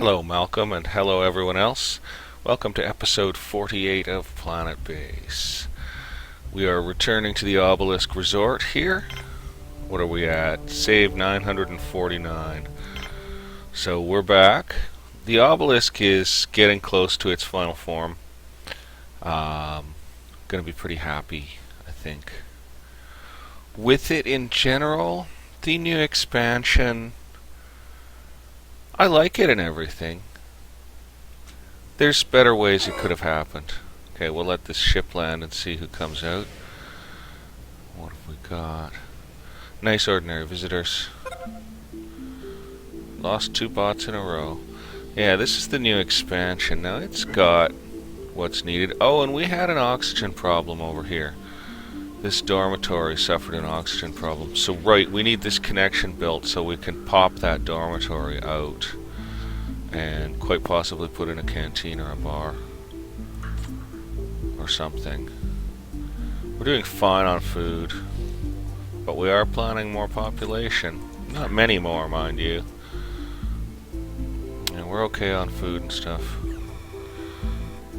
Hello, Malcolm, and hello, everyone else. Welcome to episode 48 of Planetbase. We are returning to the Obelisk Resort here. What are we at? Save 949. So we're back. The Obelisk is getting close to its final form. Gonna be pretty happy, I think. With it in general, the new expansion, I like it and everything. There's better ways it could have happened. Okay, we'll let this ship land and see who comes out. What have we got? Nice ordinary visitors. Lost 2 bots in a row. Yeah, this is the new expansion. Now it's got what's needed. Oh, and we had an oxygen problem over here. This dormitory suffered an oxygen problem. So right, we need this connection built so we can pop that dormitory out and quite possibly put in a canteen or a bar or something. We're doing fine on food, but we are planning more population. Not many more, mind you. And we're okay on food and stuff.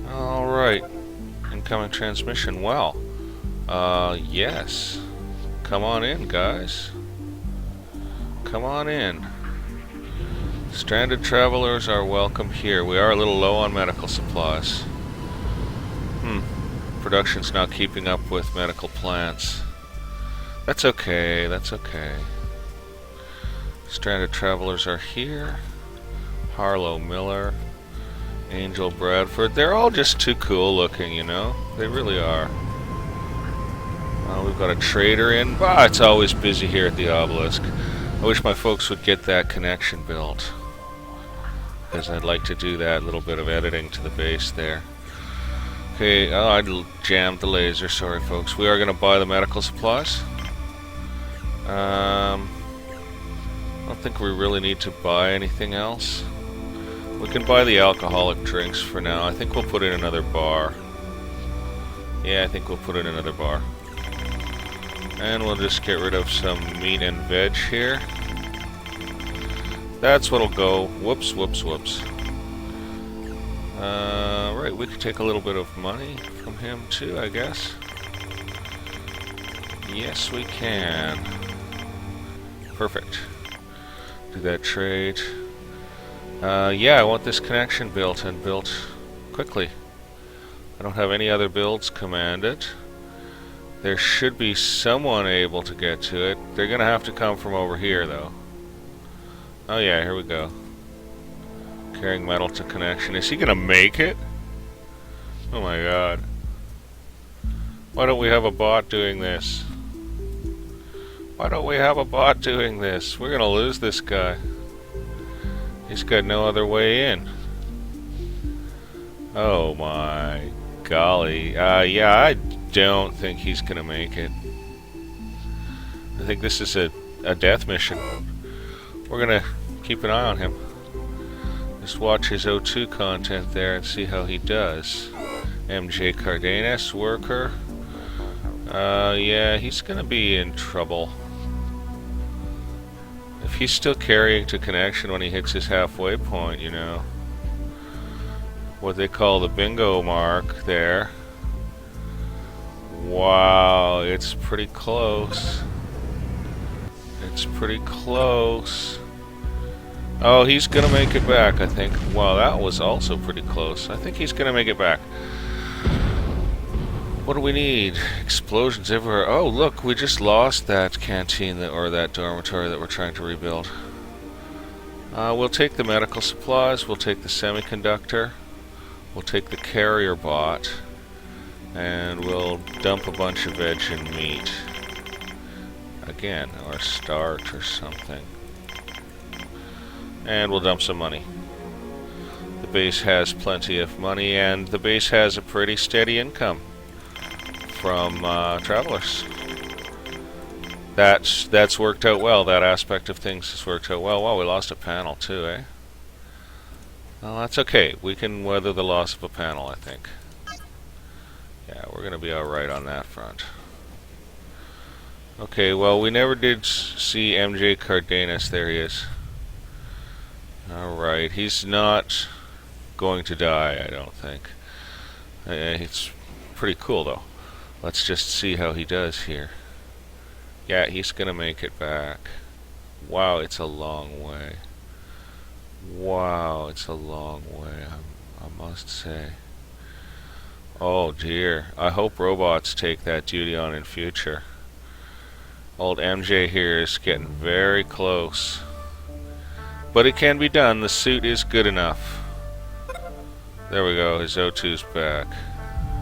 Alright. Incoming transmission. Well, yes. Come on in, guys. Come on in. Stranded travelers are welcome here. We are a little low on medical supplies. Production's not keeping up with medical plants. That's okay, that's okay. Stranded travelers are here. Harlow Miller, Angel Bradford. They're all just too cool looking, you know? They really are. We've got a trader in. It's always busy here at the Obelisk. I wish my folks would get that connection built, because I'd like to do that little bit of editing to the base there. Okay, I jammed the laser. Sorry, folks. We are going to buy the medical supplies. I don't think we really need to buy anything else. We can buy the alcoholic drinks for now. I think we'll put in another bar. Yeah, I think we'll put in another bar. And we'll just get rid of some meat and veg here. That's what'll go. Whoops, whoops, whoops. Right, we could take a little bit of money from him too, I guess. Yes, we can. Perfect. Do that trade. Yeah, I want this connection built, and built quickly. I don't have any other builds commanded. There should be someone able to get to it. They're gonna have to come from over here, though. Oh yeah, here we go. Carrying metal to connection. Is he gonna make it? Oh my god. Why don't we have a bot doing this? Why don't we have a bot doing this? We're gonna lose this guy. He's got no other way in. Oh my golly. Yeah, I don't think he's gonna make it. I think this is a death mission. We're gonna keep an eye on him. Just watch his O2 content there and see how he does. MJ Cardenas, worker. Yeah, he's gonna be in trouble. If he's still carrying to connection when he hits his halfway point, you know. What they call the bingo mark there. Wow, it's pretty close. It's pretty close. Oh, he's gonna make it back, I think. Wow, that was also pretty close. I think he's gonna make it back. What do we need? Explosions everywhere. Oh, look, we just lost that canteen or that dormitory that we're trying to rebuild. We'll take the medical supplies, we'll take the semiconductor, we'll take the carrier bot, and we'll dump a bunch of veg and meat. Again, or start or something. And we'll dump some money. The base has plenty of money, and the base has a pretty steady income from travelers. That's worked out well. That aspect of things has worked out well. Wow, we lost a panel too, eh? Well, that's okay. We can weather the loss of a panel, I think. Yeah, we're gonna be alright on that front. Okay, well, we never did see MJ Cardenas. There he is. Alright, he's not going to die, I don't think. It's pretty cool, though. Let's just see how he does here. Yeah, he's gonna make it back. Wow, it's a long way. Wow, it's a long way, I must say. Oh dear, I hope robots take that duty on in future. Old MJ here is getting very close. But it can be done, the suit is good enough. There we go, his O2's back.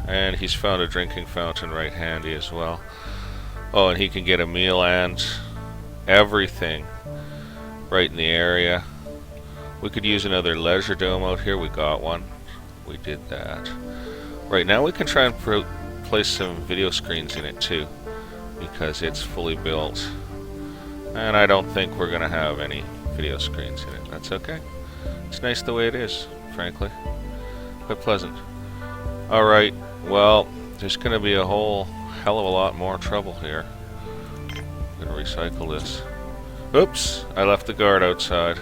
And he's found a drinking fountain right handy as well. Oh, and he can get a meal and everything right in the area. We could use another leisure dome out here. We got one. We did that. Right now we can try and place some video screens in it too, because it's fully built. And I don't think we're going to have any video screens in it. That's okay. It's nice the way it is, frankly. Quite pleasant. Alright, well, there's going to be a whole hell of a lot more trouble here. I'm going to recycle this. Oops, I left the guard outside.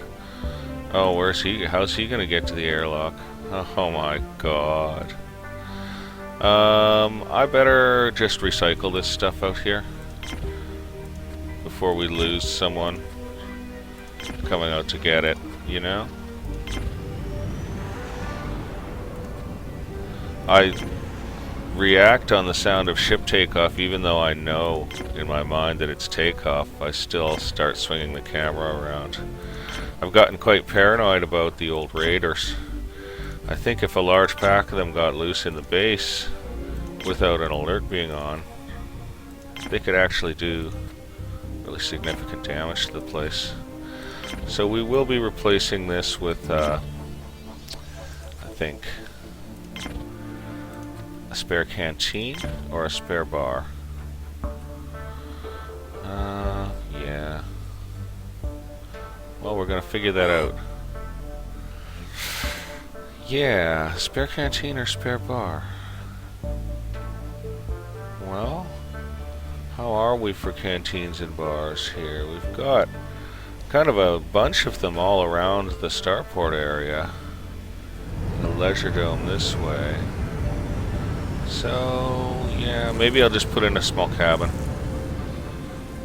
Oh, where's he? How's he going to get to the airlock? Oh my god. I better just recycle this stuff out here before we lose someone coming out to get it, you know? I react on the sound of ship takeoff even though I know in my mind that it's takeoff. I still start swinging the camera around. I've gotten quite paranoid about the old raiders. I think if a large pack of them got loose in the base without an alert being on, they could actually do really significant damage to the place. So we will be replacing this with, I think, a spare canteen or a spare bar. Yeah. Well, we're gonna figure that out. Yeah, spare canteen or spare bar. Well, how are we for canteens and bars here? We've got kind of a bunch of them all around the starport area. The leisure dome this way. So, yeah, maybe I'll just put in a small cabin.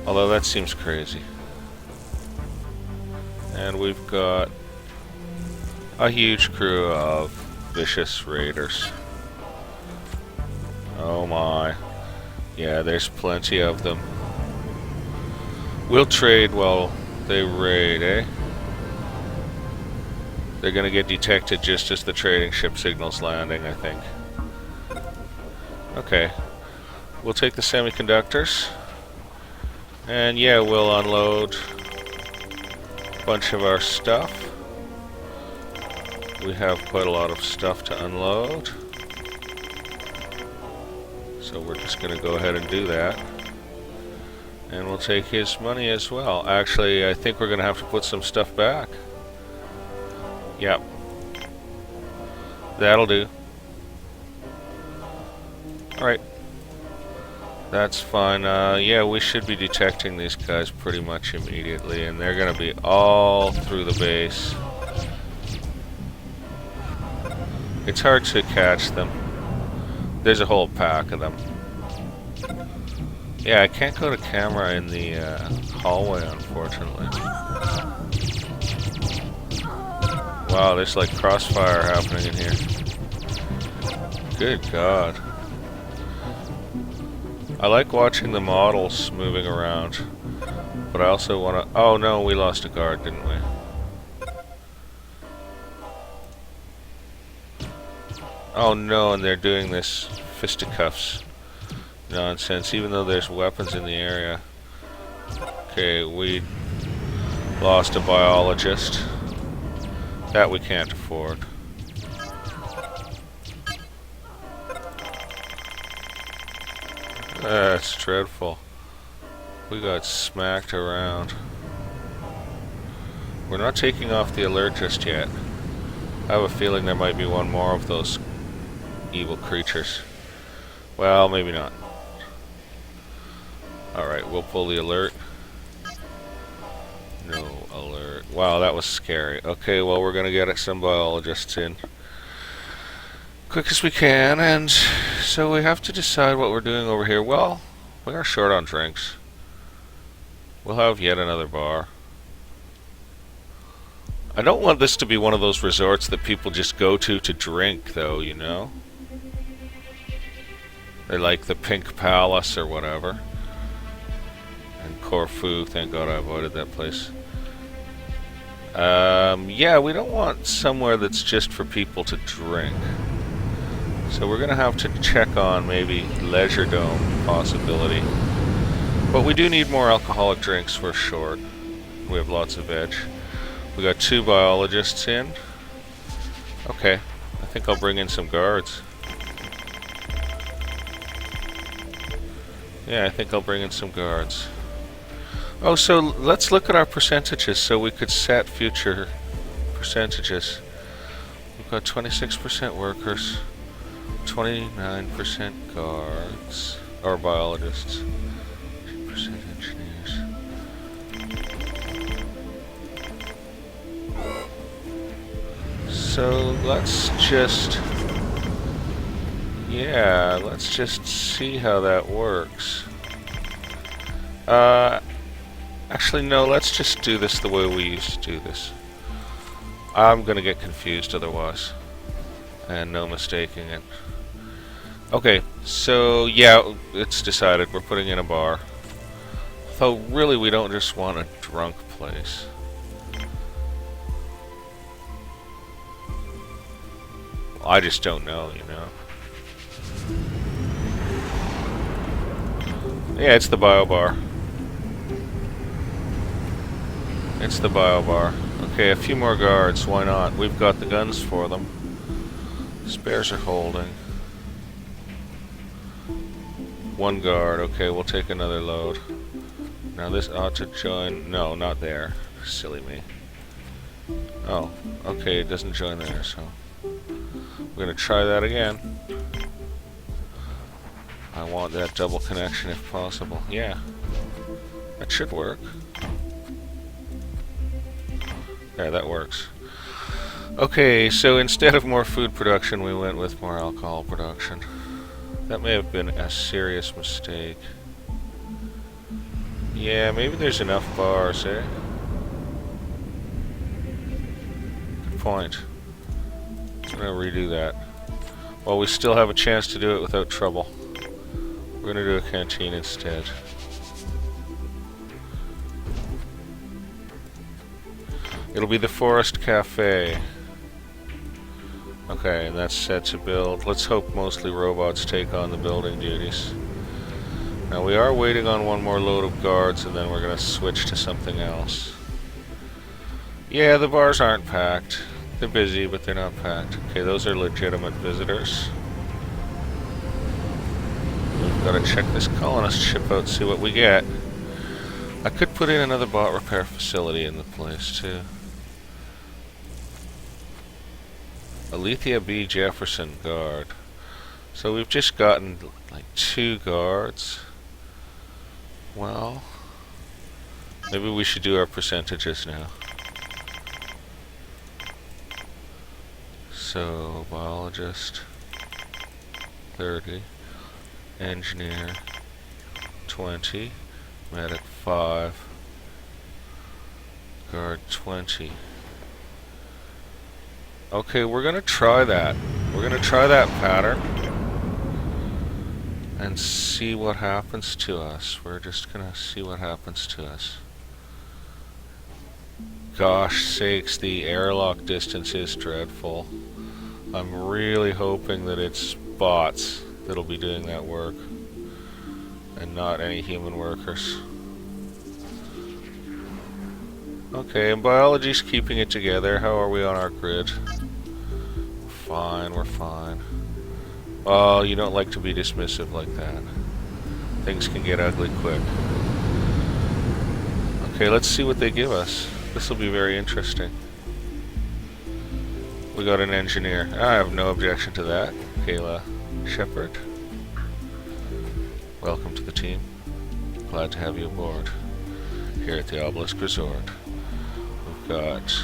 Although that seems crazy. And we've got a huge crew of vicious raiders. Oh my. Yeah, there's plenty of them. We'll trade while they raid, eh? They're gonna get detected just as the trading ship signals landing, I think. Okay. We'll take the semiconductors. And yeah, we'll unload a bunch of our stuff. We have quite a lot of stuff to unload. So we're just going to go ahead and do that. And we'll take his money as well. Actually, I think we're going to have to put some stuff back. Yep. That'll do. Alright. That's fine. Yeah, we should be detecting these guys pretty much immediately. And they're going to be all through the base. It's hard to catch them. There's a whole pack of them. Yeah, I can't go to camera in the hallway, unfortunately. Wow, there's like crossfire happening in here. Good God. I like watching the models moving around, but I also want to... Oh no, we lost a guard, didn't we? Oh no, and they're doing this fisticuffs nonsense, even though there's weapons in the area. Okay, we lost a biologist. That we can't afford. That's dreadful. We got smacked around. We're not taking off the alert just yet. I have a feeling there might be one more of those evil creatures. Well, maybe not. Alright, we'll pull the alert. No alert. Wow, that was scary. Okay, well, we're gonna get some biologists in quick as we can, and so we have to decide what we're doing over here. Well, we are short on drinks. We'll have yet another bar. I don't want this to be one of those resorts that people just go to drink, though, you know? They're like the Pink Palace or whatever. And Corfu, thank God I avoided that place. Yeah, we don't want somewhere that's just for people to drink. So we're gonna have to check on maybe Leisure Dome possibility. But we do need more alcoholic drinks. We're short. We have lots of veg. We got 2 biologists in. Okay, I think I'll bring in some guards. Yeah, I think I'll bring in some guards. Oh, so let's look at our percentages so we could set future percentages. We've got 26% workers, 29% guards, or biologists, 2% engineers. So let's just, yeah, let's just see how that works. Actually, no, let's just do this the way we used to do this. I'm gonna get confused otherwise. And no mistaking it. Okay, so yeah, it's decided. We're putting in a bar. Though really we don't just want a drunk place. I just don't know, you know. Yeah, it's the bio bar. It's the bio bar. Okay, a few more guards, why not? We've got the guns for them. Spares are holding. 1 guard, okay, we'll take another load. Now this ought to join, no, not there. Silly me. Oh, okay, it doesn't join there, so we're gonna try that again. I want that double connection if possible. Yeah, that should work. Yeah, that works. Okay, so instead of more food production, we went with more alcohol production. That may have been a serious mistake. Yeah, maybe there's enough bars, eh? Good point. I'm gonna redo that. Well, we still have a chance to do it without trouble. We're gonna do a canteen instead. It'll be the Forest Cafe. Okay, and that's set to build. Let's hope mostly robots take on the building duties. Now we are waiting on 1 more load of guards and then we're gonna switch to something else. Yeah, the bars aren't packed. They're busy, but they're not packed. Okay, those are legitimate visitors. We've gotta check this colonist ship out, see what we get. I could put in another bot repair facility in the place too. Alethea B. Jefferson guard. So we've just gotten like 2 guards. Well, maybe we should do our percentages now. So biologist 30, engineer 20, medic 5, guard 20. Okay, we're gonna try that. We're gonna try that pattern and see what happens to us. We're just gonna see what happens to us. Gosh sakes, the airlock distance is dreadful. I'm really hoping that it's bots that'll be doing that work and not any human workers. Okay, and biology's keeping it together. How are we on our grid? Fine, we're fine. Oh, you don't like to be dismissive like that. Things can get ugly quick. Okay, let's see what they give us. This will be very interesting. We got an engineer. I have no objection to that. Kayla Shepard. Welcome to the team. Glad to have you aboard here at the Obelisk Resort. we've got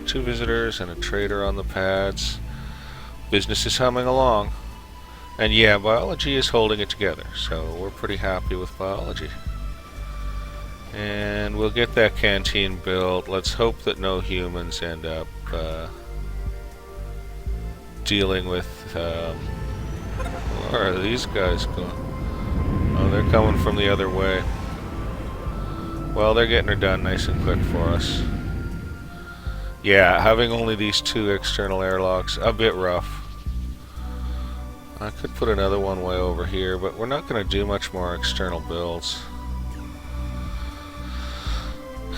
2 visitors and a trader on the pads. Business is humming along. And yeah, biology is holding it together, so we're pretty happy with biology. And we'll get that canteen built. Let's hope that no humans end up dealing with... where are these guys going? Oh, they're coming from the other way. Well, they're getting her done nice and quick for us. Yeah, having only these 2 external airlocks, a bit rough. I could put another one way over here, but we're not going to do much more external builds.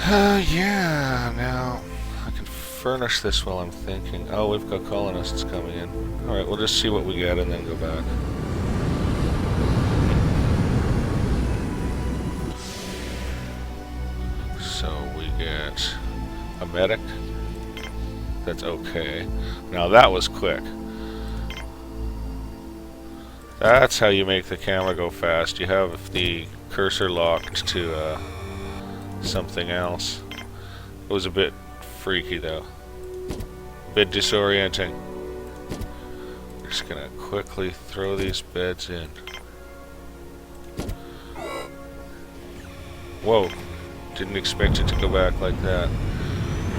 Yeah, now I can furnish this while I'm thinking. Oh, we've got colonists coming in. Alright, we'll just see what we get and then go back. So we get a medic. That's okay. Now that was quick. That's how you make the camera go fast. You have the cursor locked to something else. It was a bit freaky though. A bit disorienting. We're just gonna quickly throw these beds in. Whoa. Didn't expect it to go back like that.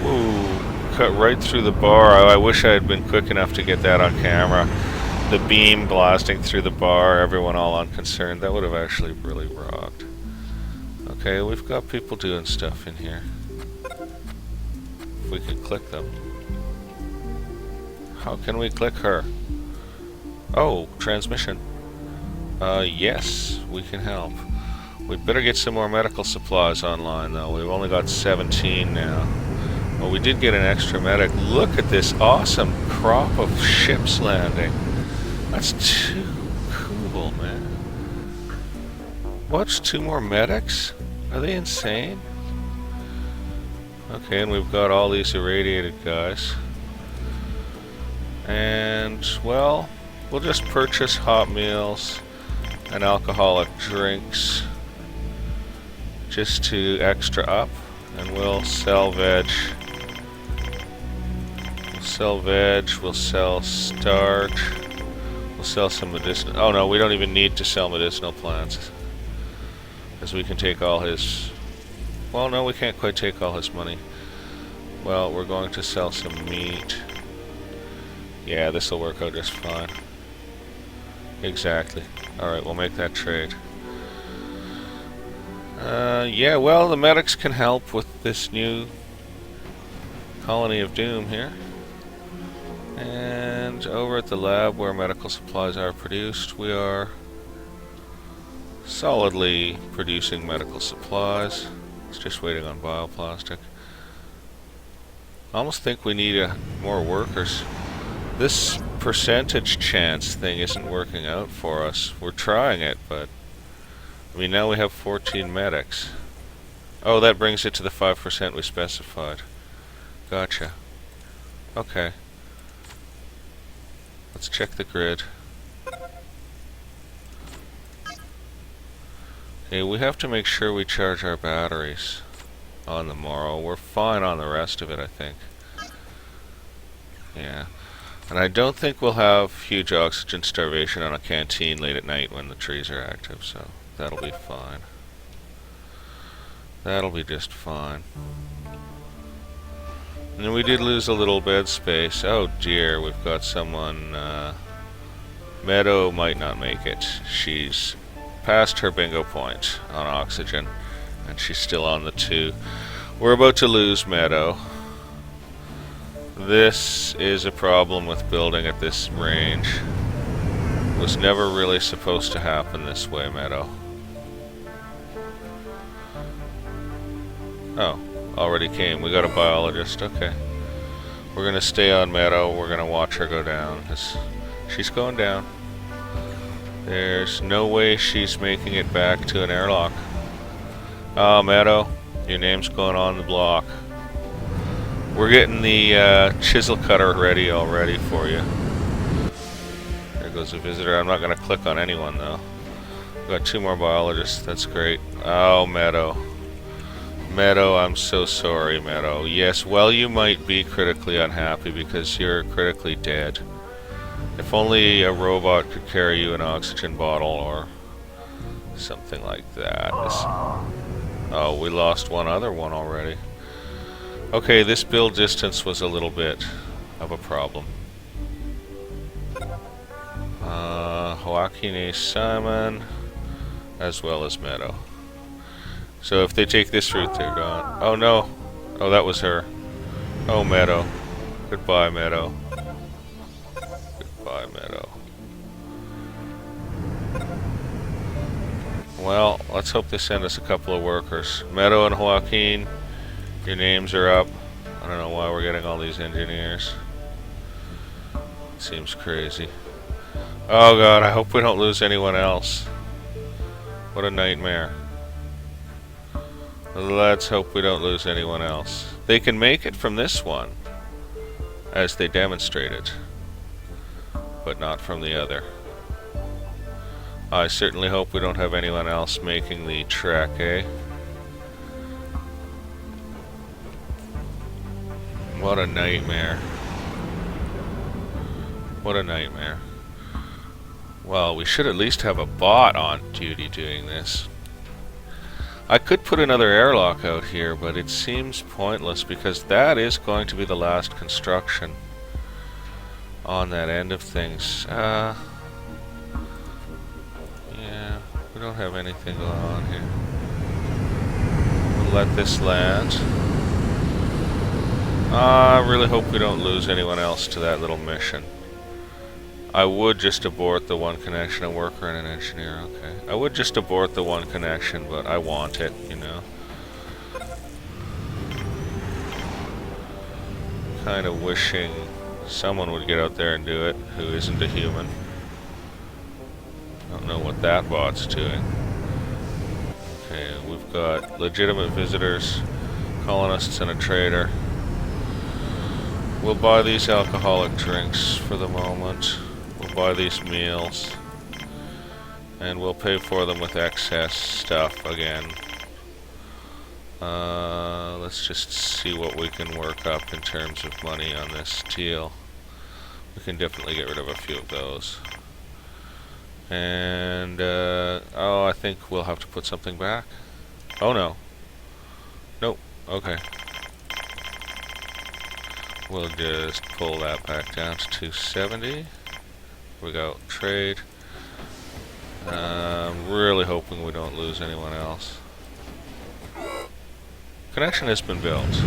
Whoa. Cut right through the bar. I wish I had been quick enough to get that on camera. The beam blasting through the bar, everyone all unconcerned. That would have actually really rocked. Okay, we've got people doing stuff in here. If we could click them. How can we click her? Oh, transmission. Yes, we can help. We'd better get some more medical supplies online, though. We've only got 17 now. Well, we did get an extra medic. Look at this awesome crop of ships landing. That's too cool, man. What's 2 more medics? Are they insane? Okay, and we've got all these irradiated guys. And, well, we'll just purchase hot meals and alcoholic drinks just to extra up, and we'll sell veg. We'll sell veg, we'll sell starch. We'll sell some medicinal... Oh no, we don't even need to sell medicinal plants. Because we can take all his... Well, no, we can't quite take all his money. Well, we're going to sell some meat. Yeah, this will work out just fine. Exactly. Alright, we'll make that trade. Yeah, well, the medics can help with this new colony of doom here. And over at the lab where medical supplies are produced, we are solidly producing medical supplies. It's just waiting on bioplastic. I almost think we need more workers. This percentage chance thing isn't working out for us. We're trying it, but I mean, now we have 14 medics. Oh, that brings it to the 5% we specified. Gotcha. Okay. Let's check the grid. Okay, we have to make sure we charge our batteries on the morrow. We're fine on the rest of it, I think. Yeah. And I don't think we'll have huge oxygen starvation on a canteen late at night when the trees are active, so that'll be fine. That'll be just fine. And we did lose a little bed space. Oh dear, we've got someone... Meadow might not make it. She's past her bingo point on oxygen, and she's still on the 2. We're about to lose Meadow. This is a problem with building at this range. It was never really supposed to happen this way, Meadow. Oh, already came. We got a biologist. Okay. We're gonna stay on Meadow. We're gonna watch her go down. She's going down. There's no way she's making it back to an airlock. Oh, Meadow, your name's going on the block. We're getting the chisel cutter ready already for you. There goes a visitor. I'm not going to click on anyone, though. We've got 2 more biologists. That's great. Oh, Meadow. Meadow, I'm so sorry, Meadow. Yes, well, you might be critically unhappy because you're critically dead. If only a robot could carry you an oxygen bottle or something like that. Oh, we lost one other one already. Okay, this build distance was a little bit of a problem. Joaquin A. Simon, as well as Meadow. So if they take this route, they're gone. Oh no! Oh, that was her. Oh, Meadow. Goodbye, Meadow. Goodbye, Meadow. Well, let's hope they send us a couple of workers. Meadow and Joaquin, your names are up. I don't know why we're getting all these engineers. Seems crazy. Oh god, I hope we don't lose anyone else. What a nightmare. Let's hope we don't lose anyone else. They can make it from this one, as they demonstrated, but not from the other. I certainly hope we don't have anyone else making the trek, eh? What a nightmare. What a nightmare. Well, we should at least have a bot on duty doing this. I could put another airlock out here, but it seems pointless because that is going to be the last construction on that end of things. Yeah, we don't have anything going on here. We'll let this land. I really hope we don't lose anyone else to that little mission. I would just abort the one connection, a worker and an engineer, okay. I would just abort the one connection, but I want it, you know. Kind of wishing someone would get out there and do it who isn't a human. Don't know what that bot's doing. Okay, we've got legitimate visitors, colonists and a trader. We'll buy these alcoholic drinks for the moment. We'll buy these meals. And we'll pay for them with excess stuff again. Let's just see what we can work up in terms of money on this deal. We can definitely get rid of a few of those. And, oh, I think we'll have to put something back. Oh no. Nope. Okay. We'll just pull that back down to 270. We go. Trade. Really hoping we don't lose anyone else. Connection has been built.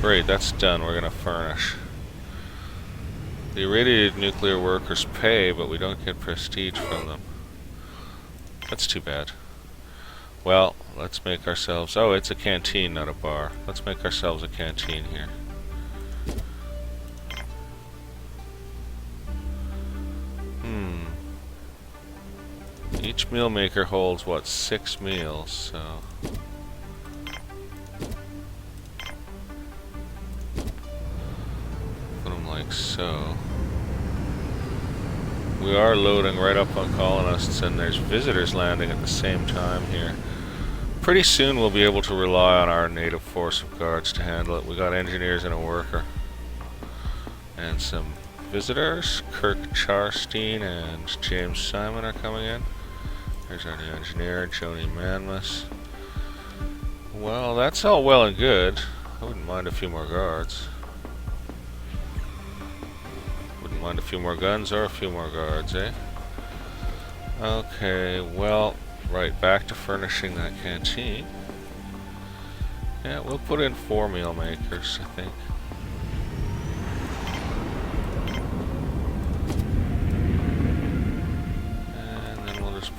Great, that's done. We're gonna furnish. The irradiated nuclear workers pay, but we don't get prestige from them. That's too bad. Well, let's make ourselves... Oh, it's a canteen, not a bar. Let's make ourselves a canteen here. Each meal maker holds, what, 6 meals, so... Put them like so. We are loading right up on colonists, and there's visitors landing at the same time here. Pretty soon we'll be able to rely on our native force of guards to handle it. We got engineers and a worker. And some visitors. Kirk Charstein and James Simon are coming in. There's our new engineer, Joni Manmus. Well, that's all well and good. I wouldn't mind a few more guards. Wouldn't mind a few more guns or a few more guards, eh? Okay, well, right, back to furnishing that canteen. Yeah, we'll put in 4 meal makers, I think.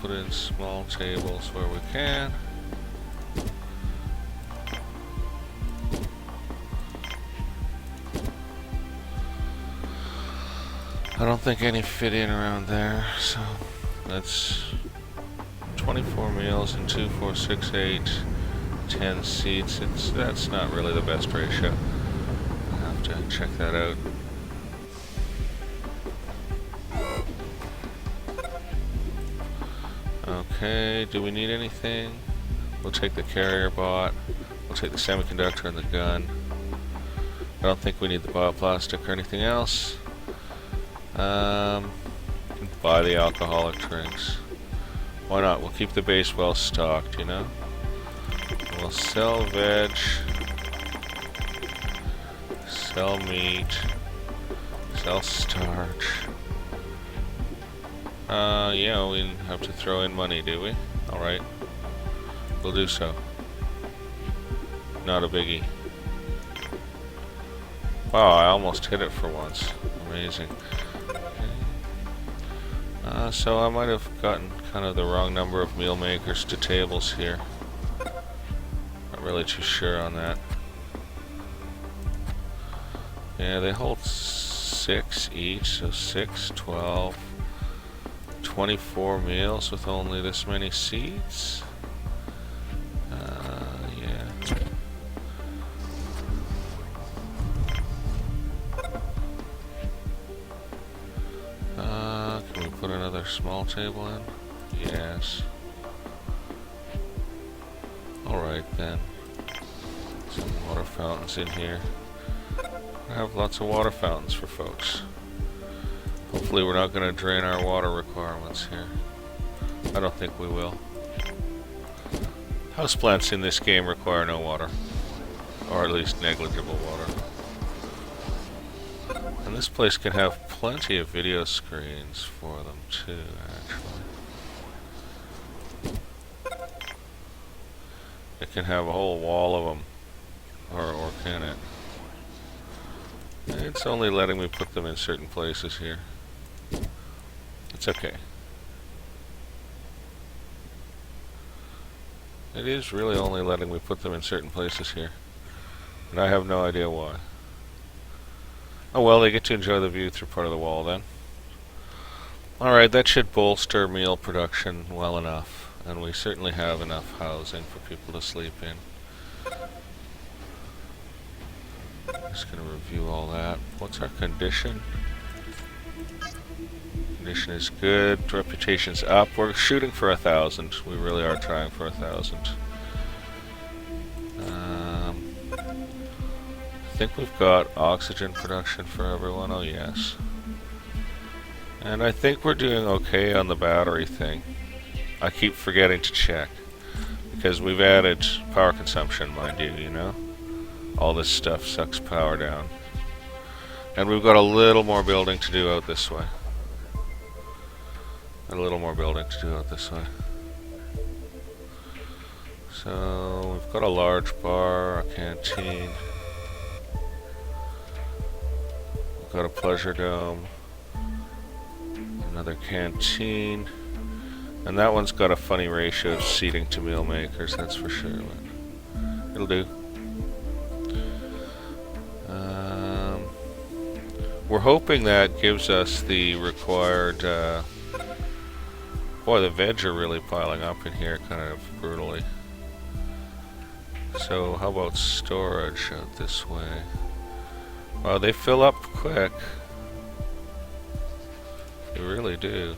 Put in small tables where we can. I don't think any fit in around there, so that's 24 meals and 2, 4, 6, 8, 10 seats. That's not really the best ratio. I'll have to check that out. Okay, do we need anything? We'll take the carrier bot. We'll take the semiconductor and the gun. I don't think we need the bioplastic or anything else. Buy the alcoholic drinks. Why not? We'll keep the base well stocked, you know? We'll sell veg. Sell meat. Sell starch. Yeah, we have to throw in money, do we? Alright. We'll do so. Not a biggie. Wow, I almost hit it for once. Amazing. Okay. So I might have gotten kind of the wrong number of meal makers to tables here. Not really too sure on that. Yeah, they hold 6 each, so 6, 12, 24 meals with only this many seats. Yeah. Can we put another small table in? Yes. Alright then. Some water fountains in here. I have lots of water fountains for folks. Hopefully we're not going to drain our water requirements here. I don't think we will. Houseplants in this game require no water. Or at least negligible water. And this place can have plenty of video screens for them too, actually. It can have a whole wall of them. Or can it? It's only letting me put them in certain places here. It's okay. It is really only letting me put them in certain places here. And I have no idea why. Oh well, they get to enjoy the view through part of the wall then. Alright, that should bolster meal production well enough. And we certainly have enough housing for people to sleep in. Just going to review all that. What's our condition? Condition is good. Reputation's up. We're shooting for 1,000. We really are trying for 1,000. I think we've got oxygen production for everyone. Oh yes. And I think we're doing okay on the battery thing. I keep forgetting to check. Because we've added power consumption, mind you, you know? All this stuff sucks power down. And we've got a little more building to do out this way. A little more building to do out this way. So, we've got a large bar, a canteen. We've got a pleasure dome. Another canteen. And that one's got a funny ratio of seating to meal makers, that's for sure. But it'll do. We're hoping that gives us the required... boy, the veg are really piling up in here, kind of brutally. So, how about storage out this way? Wow, they fill up quick. They really do.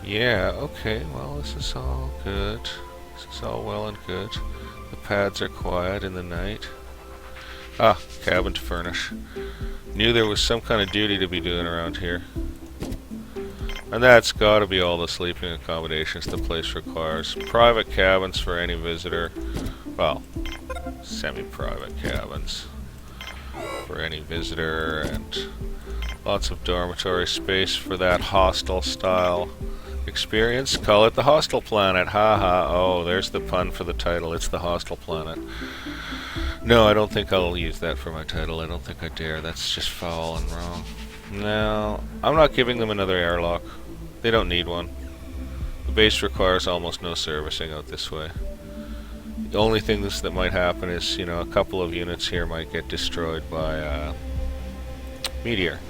Yeah, okay, well, this is all good. This is all well and good. The pads are quiet in the night. Ah, cabin to furnish. Knew there was some kind of duty to be doing around here. And that's gotta be all the sleeping accommodations the place requires. Private cabins for any visitor. Well, semi-private cabins for any visitor, and lots of dormitory space for that hostel style experience. Call it the Hostel Planet. Haha. Oh, there's the pun for the title. It's the Hostel Planet. No, I don't think I'll use that for my title. I don't think I dare. That's just foul and wrong. No, I'm not giving them another airlock. They don't need one. The base requires almost no servicing out this way. The only thing that might happen is, you know, a couple of units here might get destroyed by meteor.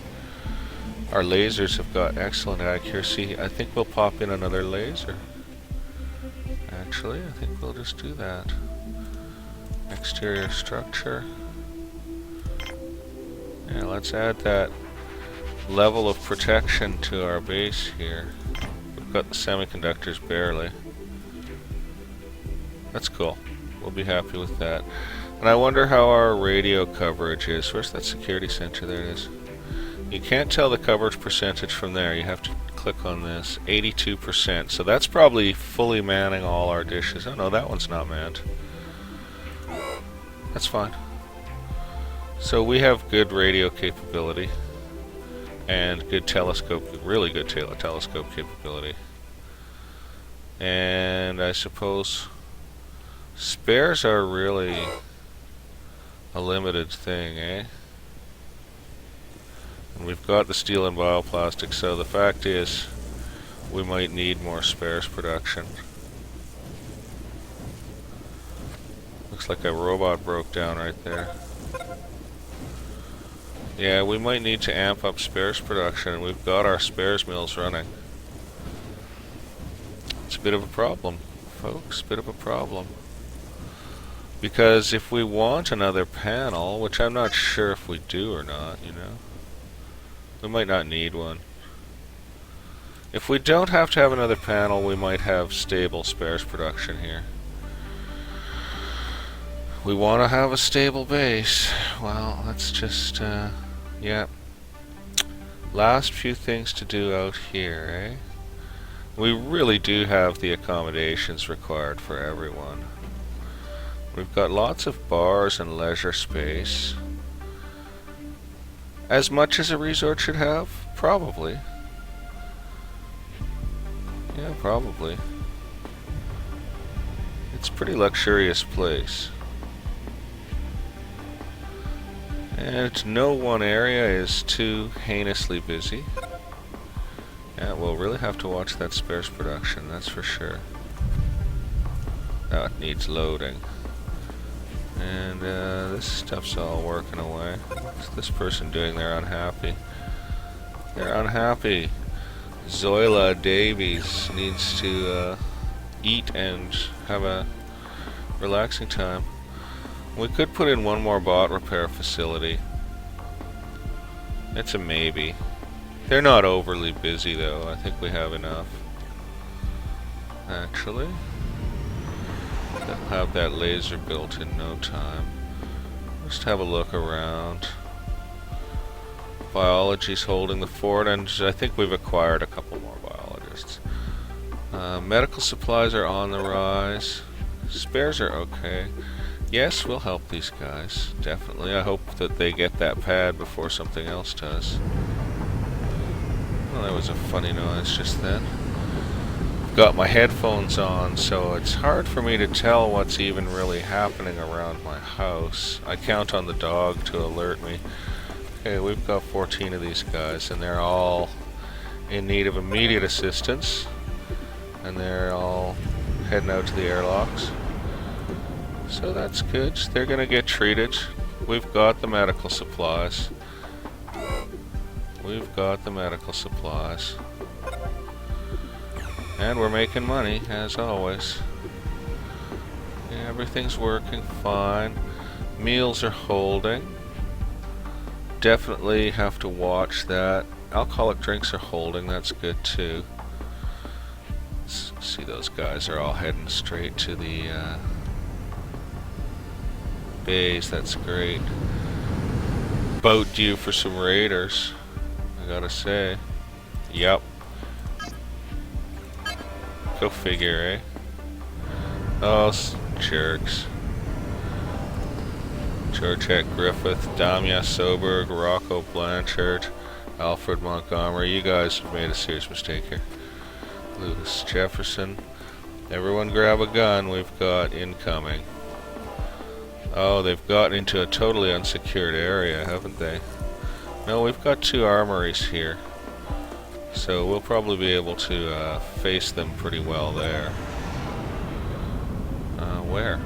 Our lasers have got excellent accuracy. I think we'll pop in another laser. Actually, I think we'll just do that. Exterior structure. Yeah, let's add that level of protection to our base here. We've got the semiconductors barely. That's cool. We'll be happy with that. And I wonder how our radio coverage is. Where's that security center? There it is. You can't tell the coverage percentage from there. You have to click on this. 82%. So that's probably fully manning all our dishes. Oh no, that one's not manned. That's fine. So we have good radio capability. And good telescope, really good telescope capability. And I suppose spares are really a limited thing, eh? And we've got the steel and bioplastic, so the fact is we might need more spares production. Looks like a robot broke down right there. Yeah, we might need to amp up spares production, and we've got our spares mills running. It's a bit of a problem, folks, bit of a problem. Because if we want another panel, which I'm not sure if we do or not, you know, we might not need one. If we don't have to have another panel, we might have stable spares production here. We want to have a stable base. Well, let's just, yeah. Last few things to do out here, eh? We really do have the accommodations required for everyone. We've got lots of bars and leisure space. As much as a resort should have? Probably. Yeah, probably. It's a pretty luxurious place. And no one area is too heinously busy. Yeah, we'll really have to watch that spares production, that's for sure. That needs loading. And this stuff's all working away. What's this person doing? They're unhappy. They're unhappy. Zoila Davies needs to eat and have a relaxing time. We could put in one more bot repair facility. It's a maybe. They're not overly busy though. I think we have enough. Actually, they'll have that laser built in no time. Just have a look around. Biology's holding the fort, and I think we've acquired a couple more biologists. Medical supplies are on the rise. Spares are okay. Yes, we'll help these guys, definitely. I hope that they get that pad before something else does. Well, that was a funny noise just then. Got my headphones on, so it's hard for me to tell what's even really happening around my house. I count on the dog to alert me. Okay, we've got 14 of these guys, and they're all in need of immediate assistance. And they're all heading out to the airlocks. So that's good. They're gonna get treated. We've got the medical supplies. We've got the medical supplies. And we're making money, as always. Yeah, everything's working fine. Meals are holding. Definitely have to watch that. Alcoholic drinks are holding, that's good too. See, those guys are all heading straight to the base, that's great. Boat due for some raiders, I gotta say. Yep. Go figure, eh? Oh, jerks. Georgette Griffith, Damia Soberg, Rocco Blanchard, Alfred Montgomery. You guys have made a serious mistake here. Lewis Jefferson. Everyone grab a gun, we've got incoming. Oh, they've gotten into a totally unsecured area, haven't they? No, we've got two armories here. So we'll probably be able to face them pretty well there. Where?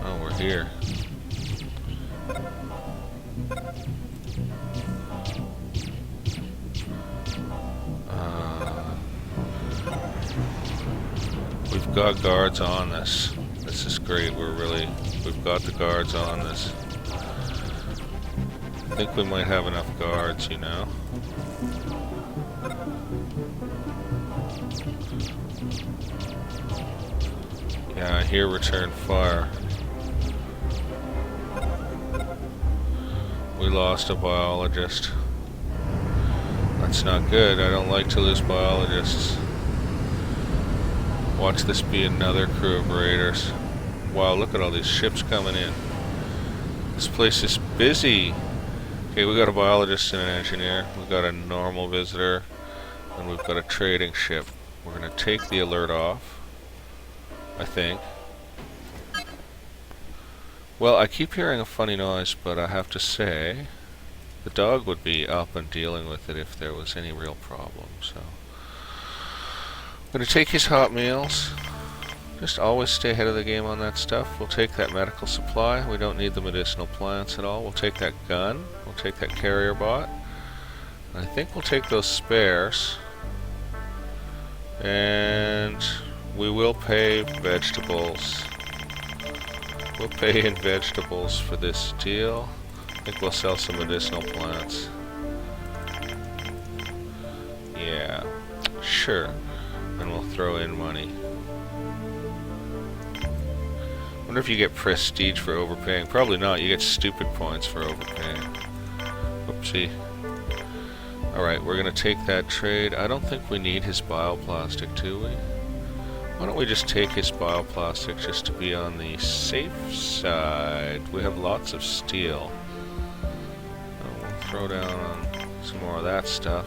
Oh, we're here. We've got guards on this. This is great. We've got the guards on this. I think we might have enough guards, you know. Yeah, I hear return fire. We lost a biologist. That's not good. I don't like to lose biologists. Watch this be another crew of raiders. Wow, look at all these ships coming in. This place is busy. Okay, we got a biologist and an engineer. We got a normal visitor. And we've got a trading ship. We're going to take the alert off, I think. Well, I keep hearing a funny noise, but I have to say, the dog would be up and dealing with it if there was any real problem, so. I'm going to take his hot meals. Just always stay ahead of the game on that stuff. We'll take that medical supply. We don't need the medicinal plants at all. We'll take that gun. We'll take that carrier bot. I think we'll take those spares. And we will pay vegetables. We'll pay in vegetables for this deal. I think we'll sell some medicinal plants. Yeah, sure. And we'll throw in money. Wonder if you get prestige for overpaying. Probably not. You get stupid points for overpaying. Oopsie. Alright, we're going to take that trade. I don't think we need his bioplastic, do we? Why don't we just take his bioplastic just to be on the safe side? We have lots of steel. We'll throw down on some more of that stuff.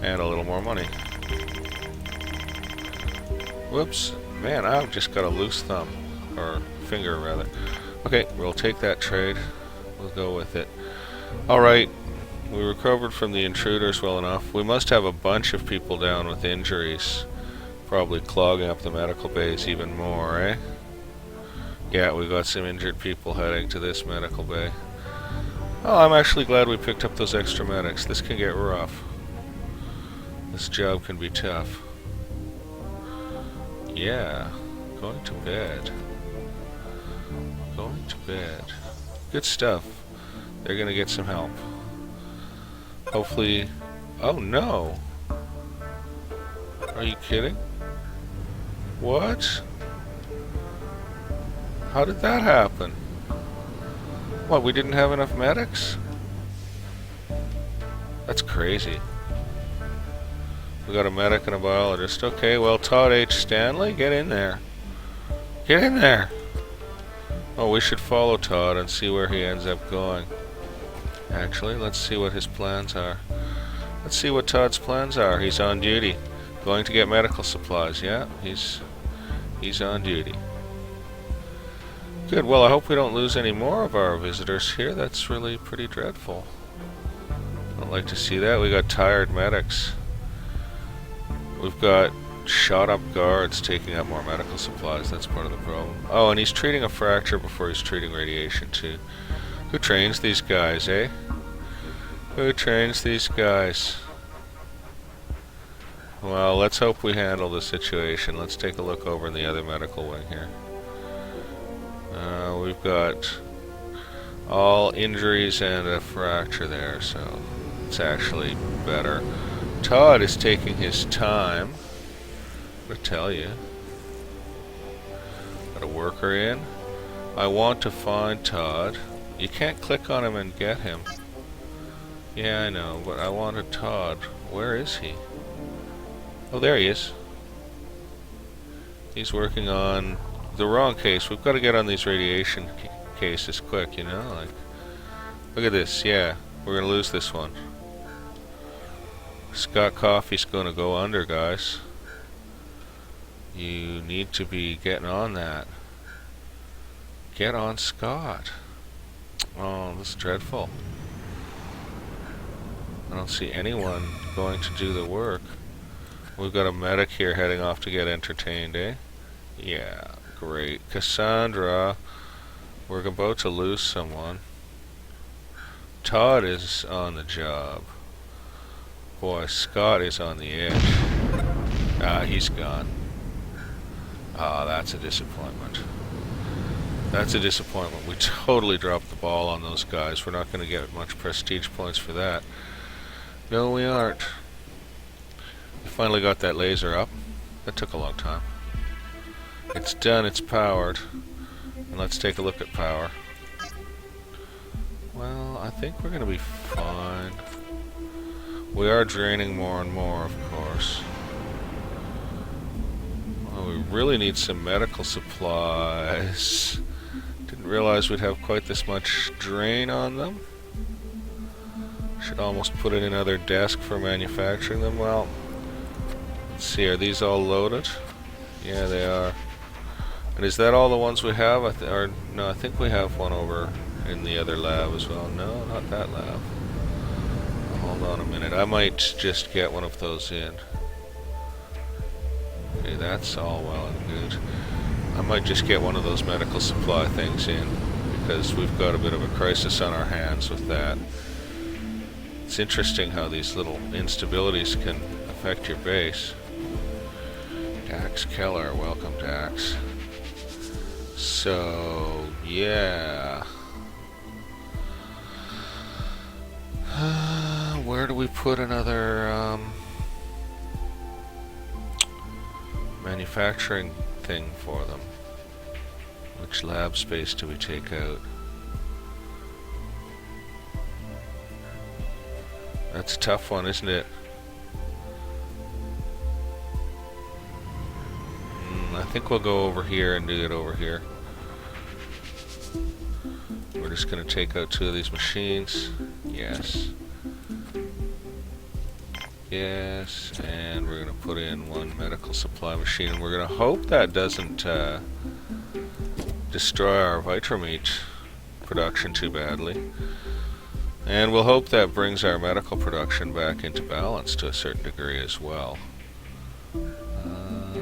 And a little more money. Whoops. Man, I've just got a loose thumb. Or finger, rather. Okay, we'll take that trade. We'll go with it. Alright. We recovered from the intruders well enough. We must have a bunch of people down with injuries. Probably clogging up the medical base even more, eh? Yeah, we got some injured people heading to this medical bay. Oh, I'm actually glad we picked up those extra medics. This can get rough. This job can be tough. Yeah, going to bed. Going to bed. Good stuff. They're gonna get some help. Hopefully... Oh no! Are you kidding? What? How did that happen? What, we didn't have enough medics? That's crazy. We got a medic and a biologist. Okay, well, Todd H. Stanley, get in there. Get in there! Oh, we should follow Todd and see where he ends up going. Actually, let's see what his plans are. Let's see what Todd's plans are. He's on duty. Going to get medical supplies, yeah? He's on duty. Good, well, I hope we don't lose any more of our visitors here. That's really pretty dreadful. I'd like to see that. We got tired medics. We've got shot up guards taking up more medical supplies. That's part of the problem. Oh, and he's treating a fracture before he's treating radiation too. Who trains these guys, eh? Who trains these guys? Well, let's hope we handle the situation. Let's take a look over in the other medical wing here. We've got all injuries and a fracture there, so it's actually better. Todd is taking his time. I'm gonna tell you. Got a worker in. I want to find Todd. You can't click on him and get him. Yeah, I know, but I wanted Todd. Where is he? Oh, there he is. He's working on the wrong case. We've got to get on these radiation cases quick, you know? Like, look at this. Yeah, we're going to lose this one. Scott Coffey's going to go under, guys. You need to be getting on that. Get on Scott. Oh, this is dreadful. I don't see anyone going to do the work. We've got a medic here heading off to get entertained, eh? Yeah, great. Cassandra, we're about to lose someone. Todd is on the job. Boy, Scott is on the edge. Ah, he's gone. Ah, that's a disappointment. That's a disappointment. We totally dropped the ball on those guys. We're not going to get much prestige points for that. No, we aren't. We finally got that laser up. That took a long time. It's done, it's powered. And let's take a look at power. Well, I think we're going to be fine. We are draining more and more, of course. Well, we really need some medical supplies. Didn't realize we'd have quite this much drain on them. Should almost put in another desk for manufacturing them. Well, let's see, are these all loaded? Yeah, they are. And is that all the ones we have? No, I think we have one over in the other lab as well. No, not that lab. Hold on a minute. I might just get one of those in. Okay, that's all well and good. I might just get one of those medical supply things in, because we've got a bit of a crisis on our hands with that. It's interesting how these little instabilities can affect your base. Dax Keller, welcome Dax. So, yeah. Where do we put another manufacturing thing for them? Which lab space do we take out? That's a tough one, isn't it? I think we'll go over here and do it over here. We're just going to take out 2 of these machines. Yes. Yes, and we're going to put in 1 medical supply machine, and we're going to hope that doesn't destroy our Vitrameat production too badly. And we'll hope that brings our medical production back into balance to a certain degree as well.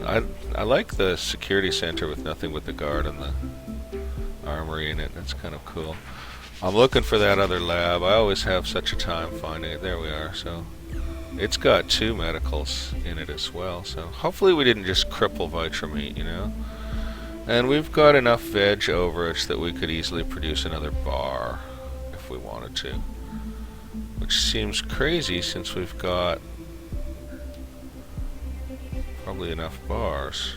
I like the security center with nothing but the guard and the armory in it. That's kind of cool. I'm looking for that other lab. I always have such a time finding it. There we are. So it's got 2 medicals in it as well. So hopefully we didn't just cripple Vitrameat, you know. And we've got enough veg overage that we could easily produce another bar if we wanted to. Which seems crazy since we've got probably enough bars.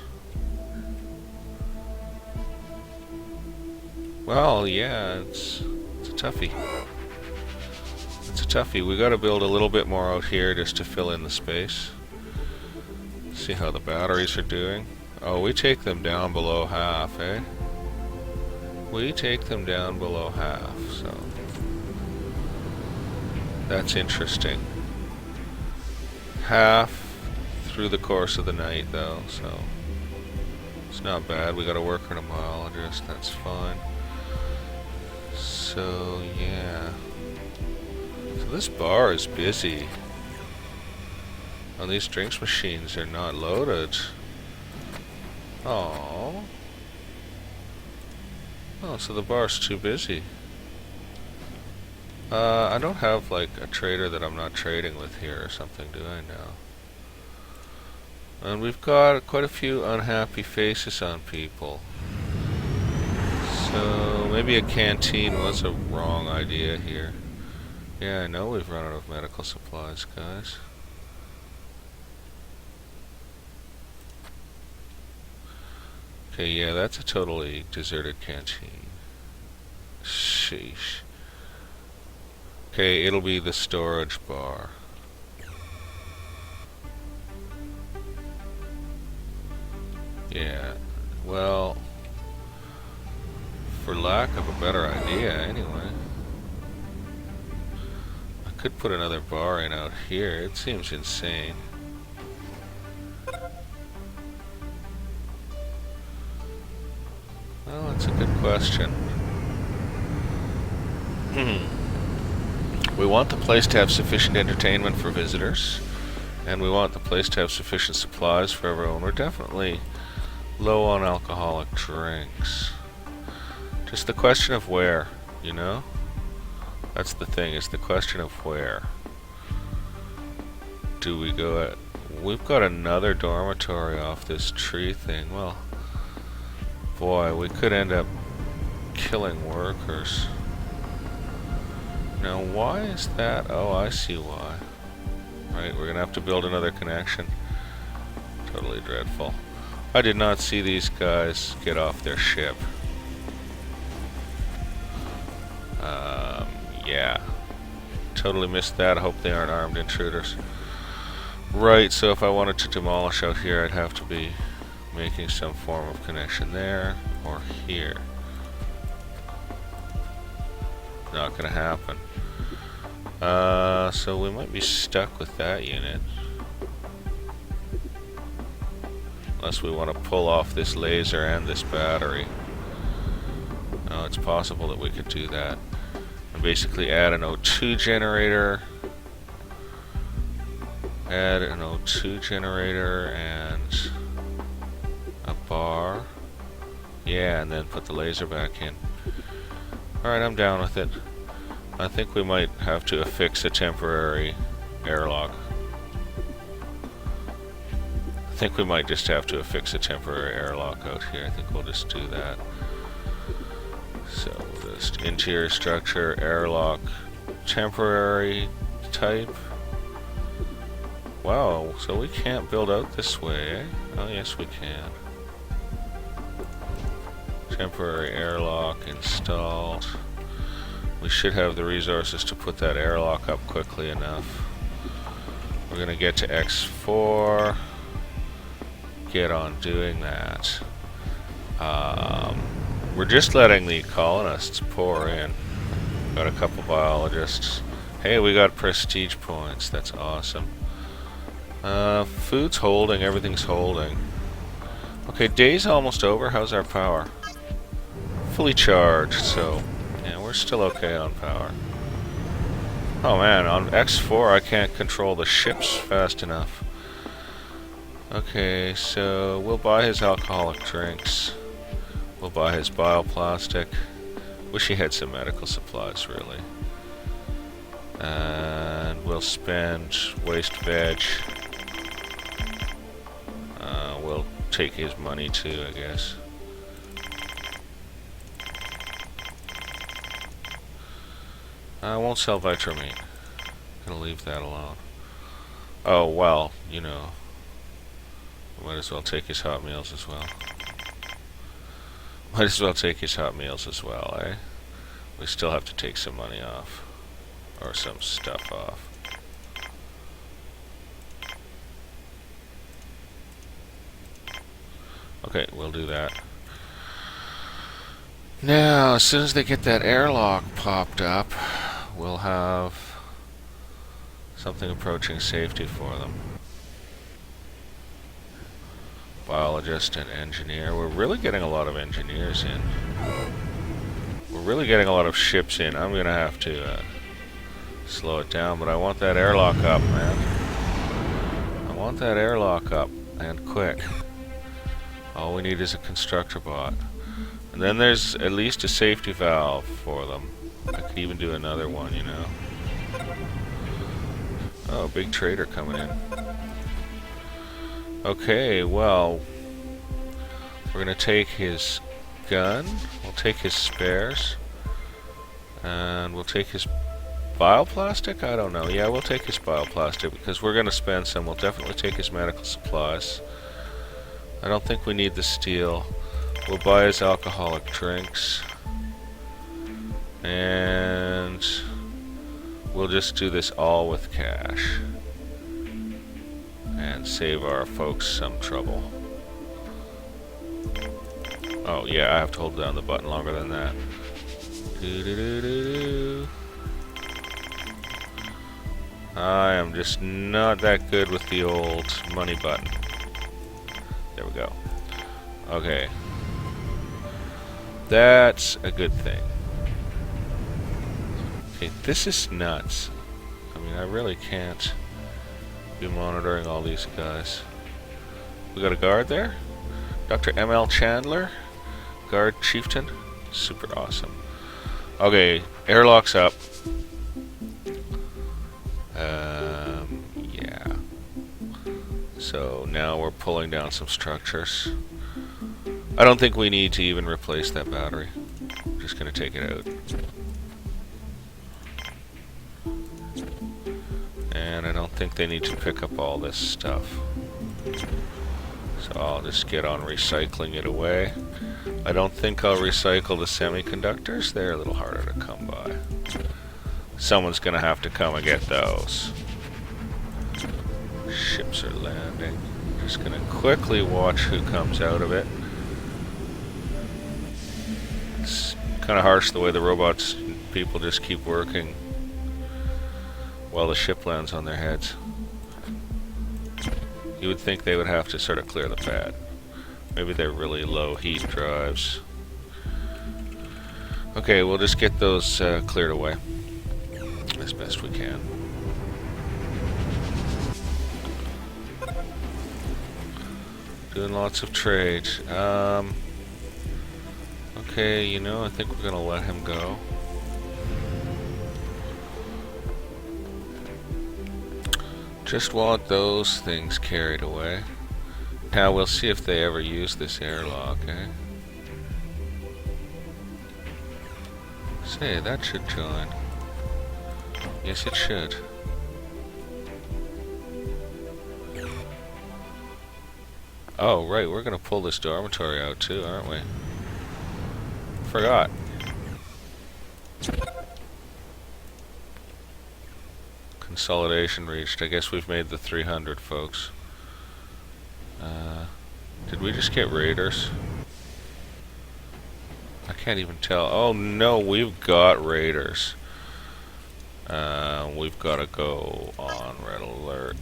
Well, yeah, it's a toughie. It's a toughie. We got to build a little bit more out here just to fill in the space. See how the batteries are doing. Oh, we take them down below half, eh? We take them down below half, so that's interesting. Half through the course of the night, though, so it's not bad. We got a worker and a biologist, that's fine. So, yeah. So this bar is busy. Oh, these drinks machines are not loaded. Oh. Oh, so the bar's too busy. I don't have, like, a trader that I'm not trading with here or something, do I now? And we've got quite a few unhappy faces on people. So maybe a canteen was a wrong idea here. Yeah, I know we've run out of medical supplies, guys. Okay, yeah, that's a totally deserted canteen. Sheesh. Okay, it'll be the storage bar. Yeah, well, for lack of a better idea, anyway. I could put another bar in out here. It seems insane. Well, that's a good question. We want the place to have sufficient entertainment for visitors, and we want the place to have sufficient supplies for everyone. We're definitely low on alcoholic drinks. Just the question of where, you know? That's the thing, is the question of where. Do we go at... We've got another dormitory off this tree thing. Well, boy, we could end up killing workers. Now, why is that? Oh, I see why. Right, we're gonna have to build another connection. Totally dreadful. I did not see these guys get off their ship. Yeah. Totally missed that. I hope they aren't armed intruders. Right, so if I wanted to demolish out here, I'd have to be making some form of connection there or here. Not gonna happen. So we might be stuck with that unit. Unless we want to pull off this laser and this battery. No, it's possible that we could do that. And basically add an O2 generator. Add an O2 generator and a bar. Yeah, and then put the laser back in. Alright, I'm down with it. I think we might have to affix a temporary airlock. I think we might just have to affix a temporary airlock out here. I think we'll just do that. So we'll just interior structure, airlock, temporary type. Wow, so we can't build out this way, eh? Oh yes we can. Temporary airlock installed. We should have the resources to put that airlock up quickly enough. We're gonna get to X4. Get on doing that. We're just letting the colonists pour in. Got a couple biologists. Hey, we got prestige points. That's awesome. Food's holding. Everything's holding. Okay, day's almost over. How's our power? Fully charged, so yeah, we're still okay on power. Oh man, on X4 I can't control the ships fast enough. Okay, so we'll buy his alcoholic drinks. We'll buy his bioplastic. Wish he had some medical supplies, really. And we'll spend waste veg. We'll take his money too, I guess. I won't sell Vitramine. Gonna leave that alone. Oh, well, you know. Might as well take his hot meals as well. Might as well take his hot meals as well, eh? We still have to take some money off. Or some stuff off. Okay, we'll do that. Now, as soon as they get that airlock popped up, we'll have something approaching safety for them. Biologist and engineer. We're really getting a lot of engineers in. We're really getting a lot of ships in. I'm gonna have to slow it down, but I want that airlock up, man. I want that airlock up, and quick. All we need is a constructor bot. And then there's at least a safety valve for them. I could even do another one, you know. Oh, big trader coming in. Okay, well, we're gonna take his gun, we'll take his spares, and we'll take his bioplastic? I don't know. Yeah, we'll take his bioplastic because we're gonna spend some. We'll definitely take his medical supplies. I don't think we need the steel. We'll buy his alcoholic drinks. And we'll just do this all with cash. And save our folks some trouble. Oh yeah, I have to hold down the button longer than that. Doo-doo-doo-doo-doo. I am just not that good with the old money button. There we go. Okay. That's a good thing. Okay, this is nuts. I mean, I really can't be monitoring all these guys. We got a guard there? Dr. M.L. Chandler? Guard Chieftain? Super awesome. Okay, airlock's up. Yeah. So now we're pulling down some structures. I don't think we need to even replace that battery. just going to take it out. And I don't think they need to pick up all this stuff. So I'll just get on recycling it away. I don't think I'll recycle the semiconductors. They're a little harder to come by. Someone's going to have to come and get those. Ships are landing. Just going to quickly watch who comes out of it. It's kind of harsh the way the robots people just keep working while the ship lands on their heads. You would think they would have to sort of clear the pad. Maybe they're really low heat drives. Okay, we'll just get those cleared away as best we can. Doing lots of trade. Okay, you know, I think we're gonna let him go. Just want those things carried away. Now we'll see if they ever use this airlock, eh? Say, that should join. Yes, it should. Oh, right, we're gonna pull this dormitory out too, aren't we? Forgot. Consolidation reached. I guess we've made the 300, folks. Did we just get raiders? I can't even tell. Oh no, we've got raiders. We've got to go on red alert.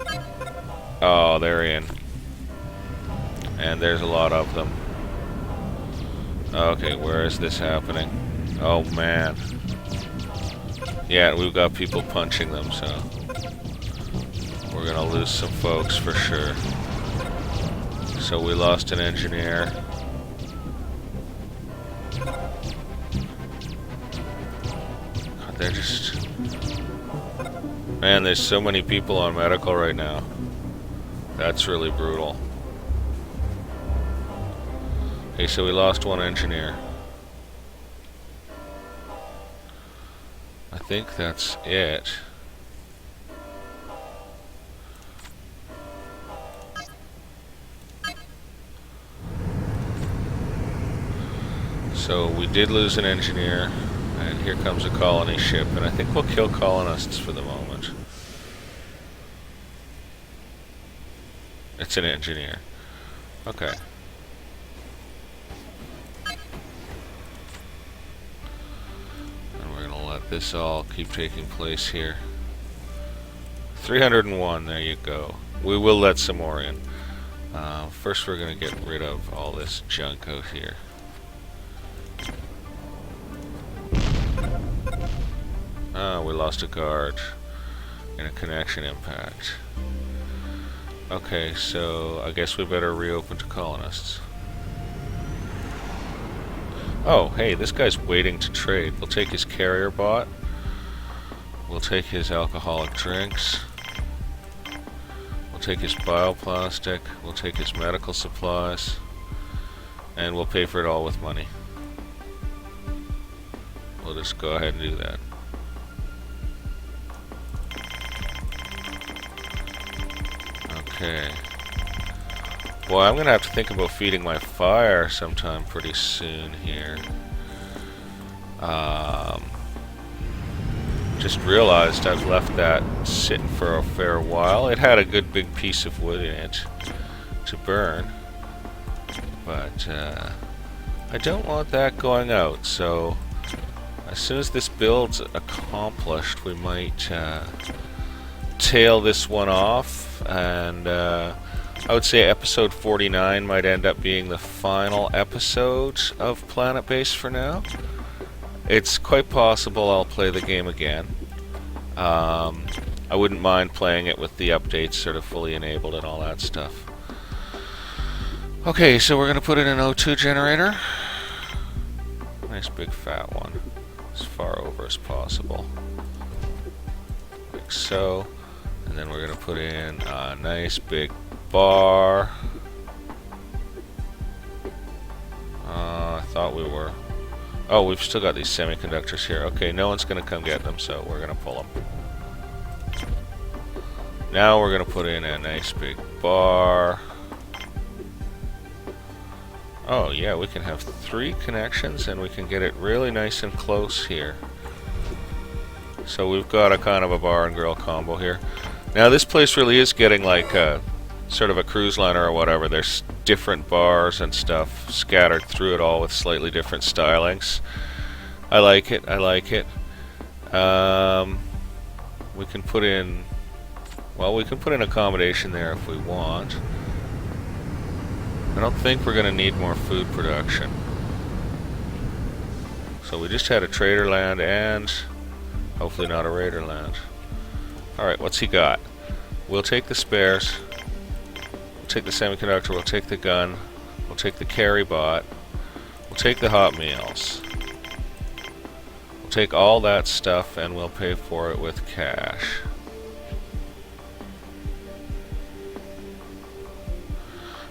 Oh, they're in. And there's a lot of them. Okay, where is this happening? Oh man. Yeah, we've got people punching them, so we're gonna lose some folks for sure. So we lost an engineer. God, they're just... Man, there's so many people on medical right now. That's really brutal. Okay, so we lost one engineer. I think that's it. So we did lose an engineer, and here comes a colony ship, and I think we'll kill colonists for the moment. It's an engineer. Okay. And we're gonna let this all keep taking place here. 301, there you go. We will let some more in. First we're gonna get rid of all this junk out here. We lost a guard in a connection impact. Okay, so I guess we better reopen to colonists. Oh, hey, this guy's waiting to trade. We'll take his carrier bot. We'll take his alcoholic drinks. We'll take his bioplastic. We'll take his medical supplies. And we'll pay for it all with money. We'll just go ahead and do that. Okay. Well, I'm gonna have to think about feeding my fire sometime pretty soon here. Just realized I've left that sitting for a fair while. It had a good big piece of wood in it to burn, but I don't want that going out, so as soon as this build's accomplished, we might tail this one off, and I would say episode 49 might end up being the final episode of Planetbase for now. It's quite possible I'll play the game again. I wouldn't mind playing it with the updates sort of fully enabled and all that stuff. Okay, so we're going to put in an O2 generator. Nice big fat one. As far over as possible. Like so. And then we're going to put in a nice big bar. I thought we were. Oh, we've still got these semiconductors here. Okay, no one's going to come get them, so we're going to pull them. Now we're going to put in a nice big bar. Oh, yeah, we can have 3 connections, and we can get it really nice and close here. So we've got a kind of a bar and grill combo here. Now this place really is getting like a sort of a cruise liner or whatever. There's different bars and stuff scattered through it all with slightly different stylings. I like it. I like it. We can put in, well, we can put in accommodation there if we want. I don't think we're going to need more food production. So we just had a trader land and hopefully not a raider land. Alright, what's he got? We'll take the spares. We'll take the semiconductor. We'll take the gun. We'll take the carry bot. We'll take the hot meals. We'll take all that stuff and we'll pay for it with cash.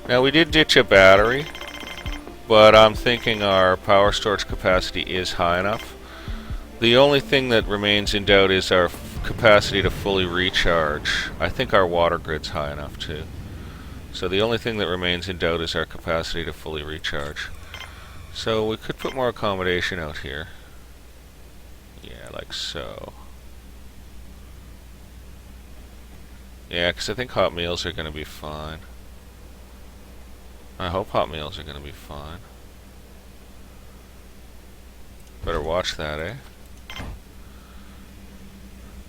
Now we did ditch a battery, but I'm thinking our power storage capacity is high enough. The only thing that remains in doubt is our capacity to fully recharge. I think our water grid's high enough too. So the only thing that remains in doubt is our capacity to fully recharge. So we could put more accommodation out here. Yeah, like so. Yeah, because I think hot meals are going to be fine. I hope hot meals are going to be fine. Better watch that, eh?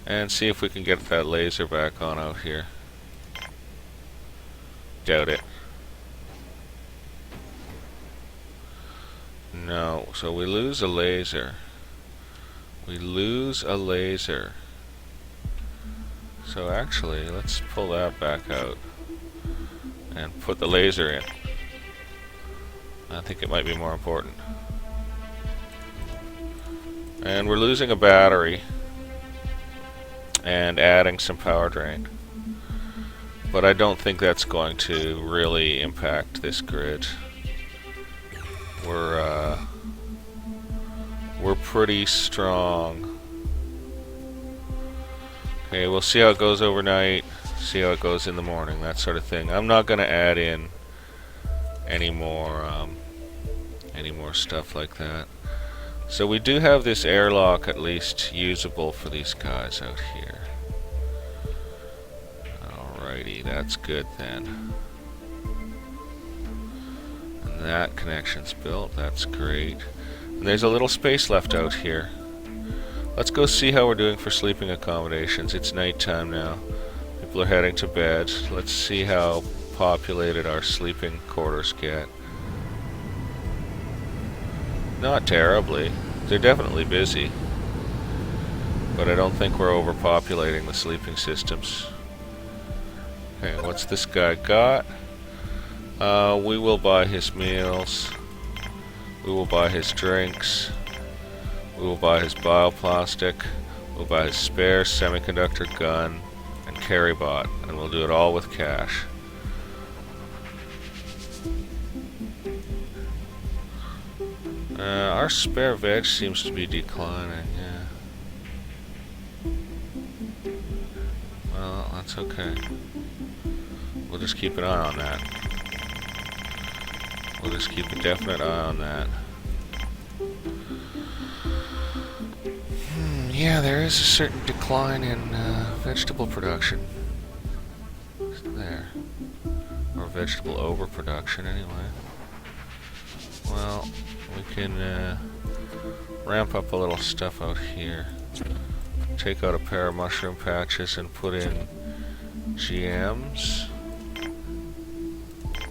And see if we can get that laser back on out here. Doubt it. No, so we lose a laser. We lose a laser. So actually, let's pull that back out and put the laser in. I think it might be more important. And we're losing a battery and adding some power drain. But I don't think that's going to really impact this grid. We're pretty strong. Okay, we'll see how it goes overnight, see how it goes in the morning, that sort of thing. I'm not going to add in any more stuff like that. So we do have this airlock at least usable for these guys out here. Alrighty, that's good then. And that connection's built, that's great. And there's a little space left out here. Let's go see how we're doing for sleeping accommodations. It's nighttime now. People are heading to bed. Let's see how populated our sleeping quarters get. Not terribly. They're definitely busy. But I don't think we're overpopulating the sleeping systems. Okay, what's this guy got? We will buy his meals. We will buy his drinks. We will buy his bioplastic. We'll buy his spare semiconductor gun and carry bot. And we'll do it all with cash. Our spare veg seems to be declining, yeah. Well, that's okay. We'll just keep an eye on that. We'll just keep a definite eye on that. Yeah, there is a certain decline in vegetable production. There. Or vegetable overproduction, anyway. Well, we can ramp up a little stuff out here. Take out a pair of mushroom patches and put in GMs.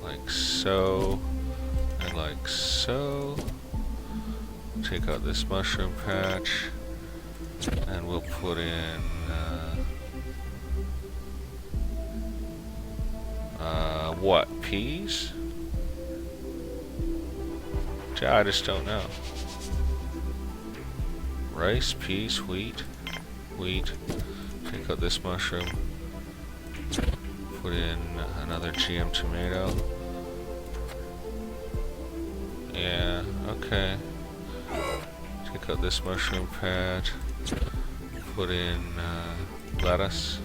Like so. And like so. Take out this mushroom patch. And we'll put in what? Peas? I just don't know. Rice, peas, wheat. Take out this mushroom. Put in another GM tomato. Yeah, okay. take out this mushroom pad, put in lettuce.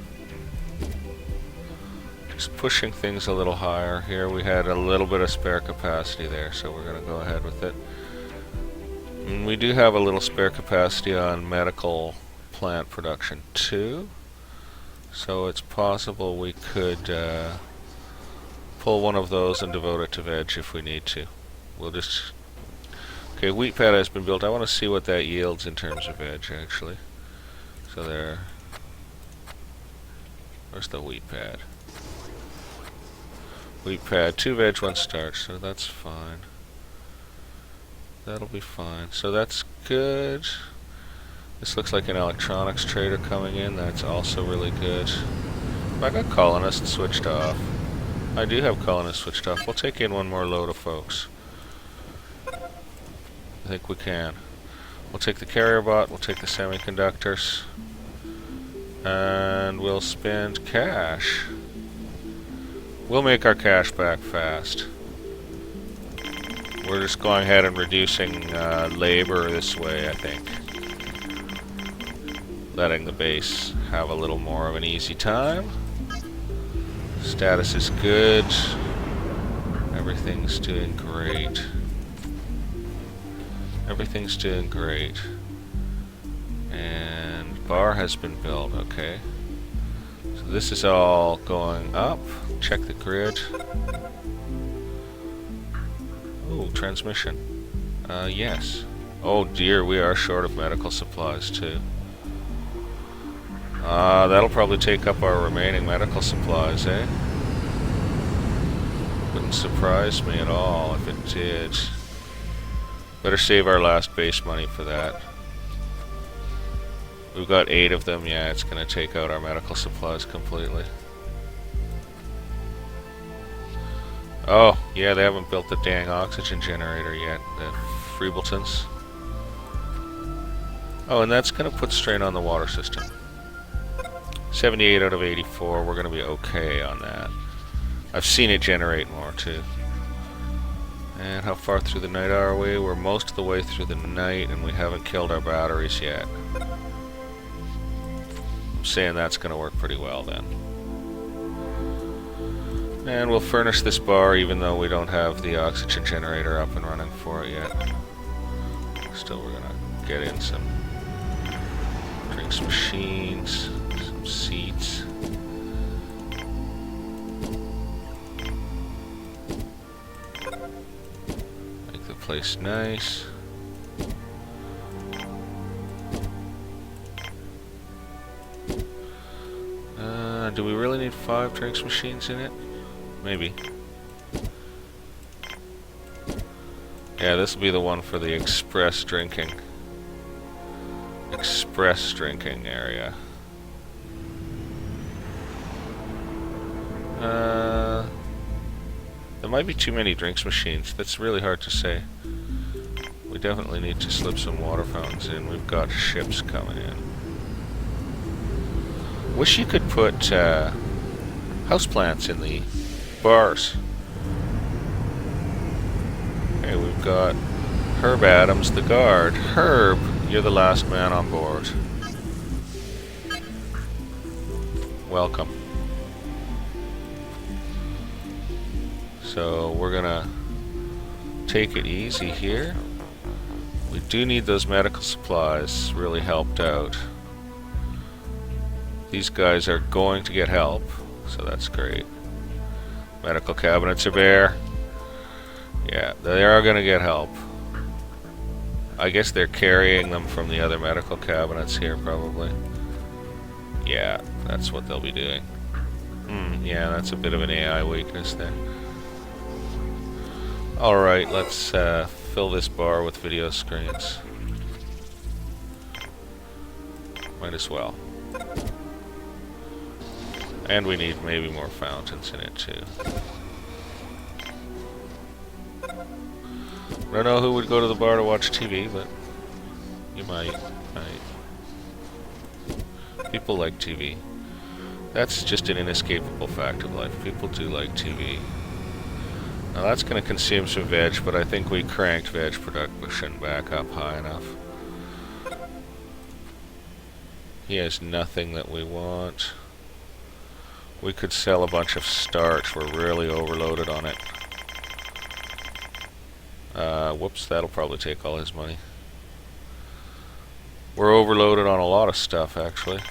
Just pushing things a little higher here. We had a little bit of spare capacity there, so we're going to go ahead with it. And we do have a little spare capacity on medical plant production too, so it's possible we could pull one of those and devote it to veg if we need to. We'll just... Okay, wheat pad has been built. I want to see what that yields in terms of veg, actually. So there... Where's the wheat pad? Wheat pad, 2 veg, 1 starch, so that's fine. That'll be fine. So that's good. This looks like an electronics trader coming in. That's also really good. I got colonists switched off. I do have colonists switched off. We'll take in one more load of folks. I think we can. We'll take the carrier bot, we'll take the semiconductors, and we'll spend cash. We'll make our cash back fast. We're just going ahead and reducing labor this way, I think. Letting the base have a little more of an easy time. Status is good. Everything's doing great. Everything's doing great. And bar has been built, okay. So this is all going up. Check the grid. Oh, transmission. Yes. Oh dear, we are short of medical supplies too. That'll probably take up our remaining medical supplies, eh? Wouldn't surprise me at all if it did. Better save our last base money for that. We've got 8 of them, yeah, it's gonna take out our medical supplies completely. Oh, yeah, they haven't built the dang oxygen generator yet, the Freebletons. Oh, and that's gonna put strain on the water system. 78 out of 84, we're gonna be okay on that. I've seen it generate more too. And how far through the night are we? We're most of the way through the night and we haven't killed our batteries yet. I'm saying that's gonna work pretty well then. And we'll furnish this bar even though we don't have the oxygen generator up and running for it yet. Still, we're gonna get in some drinks machines. Seats. Make the place nice. Do we really need 5 drinks machines in it? Maybe. Yeah, this will be the one for the express drinking area. There might be too many drinks machines. That's really hard to say. We definitely need to slip some water fountains in. We've got ships coming in. Wish you could put houseplants in the bars. Okay, we've got Herb Adams, the guard. Herb, you're the last man on board. Welcome. So we're gonna take it easy here. We do need those medical supplies really helped out. These guys are going to get help, so that's great. Medical cabinets are bare. Yeah, they are gonna get help. I guess they're carrying them from the other medical cabinets here, probably. Yeah, that's what they'll be doing. Yeah, that's a bit of an AI weakness there. Alright, let's fill this bar with video screens. Might as well. And we need maybe more fountains in it too. I don't know who would go to the bar to watch TV, but you might. People like TV. That's just an inescapable fact of life. People do like TV. Now that's going to consume some veg, but I think we cranked veg production back up high enough. He has nothing that we want. We could sell a bunch of starch. We're really overloaded on it. Whoops, that'll probably take all his money. We're overloaded on a lot of stuff, actually.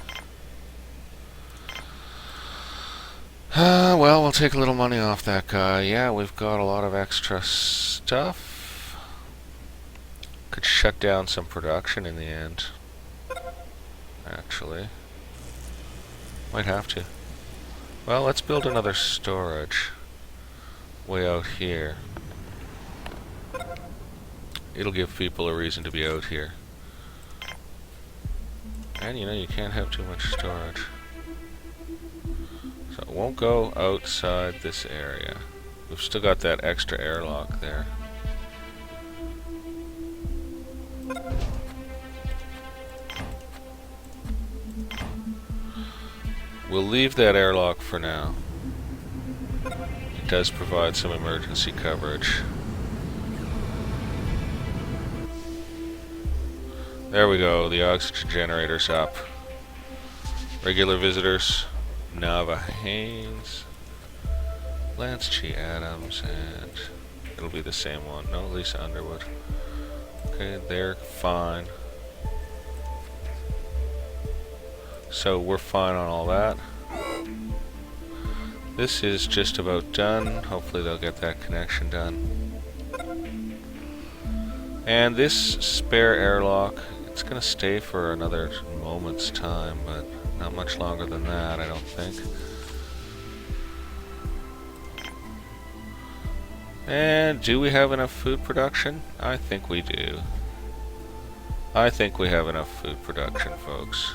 Well, we'll take a little money off that guy. Yeah, we've got a lot of extra stuff. Could shut down some production in the end. Actually. Might have to. Well, let's build another storage. Way out here. It'll give people a reason to be out here. And you know, you can't have too much storage. So it won't go outside this area. We've still got that extra airlock there. We'll leave that airlock for now. It does provide some emergency coverage. There we go, the oxygen generator's up. Regular visitors, Nava Haynes, Lance G. Adams, and it'll be the same one. No, Lisa Underwood. Okay, they're fine. So we're fine on all that. This is just about done. Hopefully they'll get that connection done. And this spare airlock, it's gonna stay for another moment's time, but not much longer than that, I don't think. And do we have enough food production? I think we do. I think we have enough food production, folks.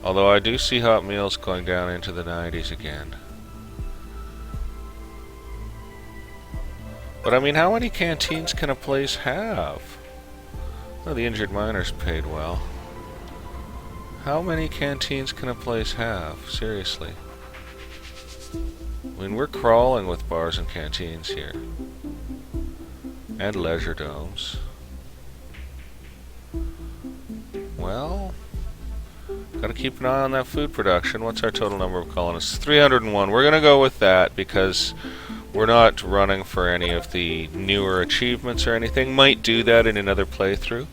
Although I do see hot meals going down into the 90s again. But I mean, how many canteens can a place have? Oh, the injured miners paid well. How many canteens can a place have? Seriously. I mean, we're crawling with bars and canteens here. And leisure domes. Well, gotta keep an eye on that food production. What's our total number of colonists? 301. We're gonna go with that because we're not running for any of the newer achievements or anything. Might do that in another playthrough.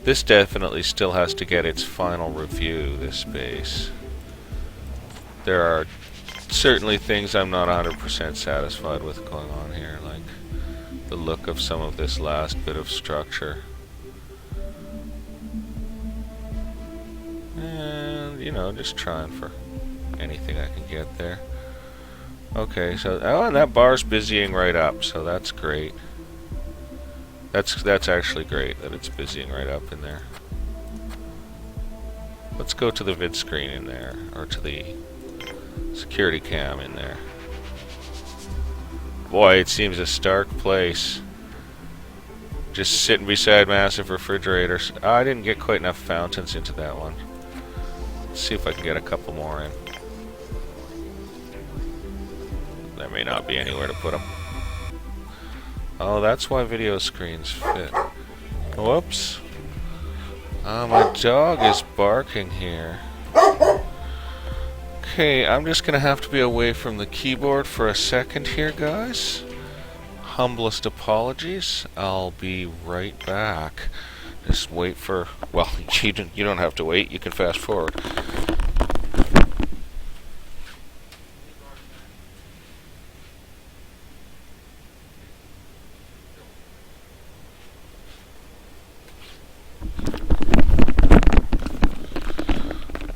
This definitely still has to get its final review, this base. There are certainly things I'm not 100% satisfied with going on here, like the look of some of this last bit of structure. And, you know, just trying for anything I can get there. Okay, so, oh, and that bar's busying right up, so that's great. That's actually great that it's busying right up in there. Let's go to the vid screen in there, or to the security cam in there. Boy, it seems a stark place. Just sitting beside massive refrigerators. Oh, I didn't get quite enough fountains into that one. Let's see if I can get a couple more in. There may not be anywhere to put them. Oh, that's why video screens fit. Whoops. My dog is barking here. Okay, I'm just gonna have to be away from the keyboard for a second here, guys. Humblest apologies. I'll be right back. Just wait for... Well, you don't have to wait. You can fast forward.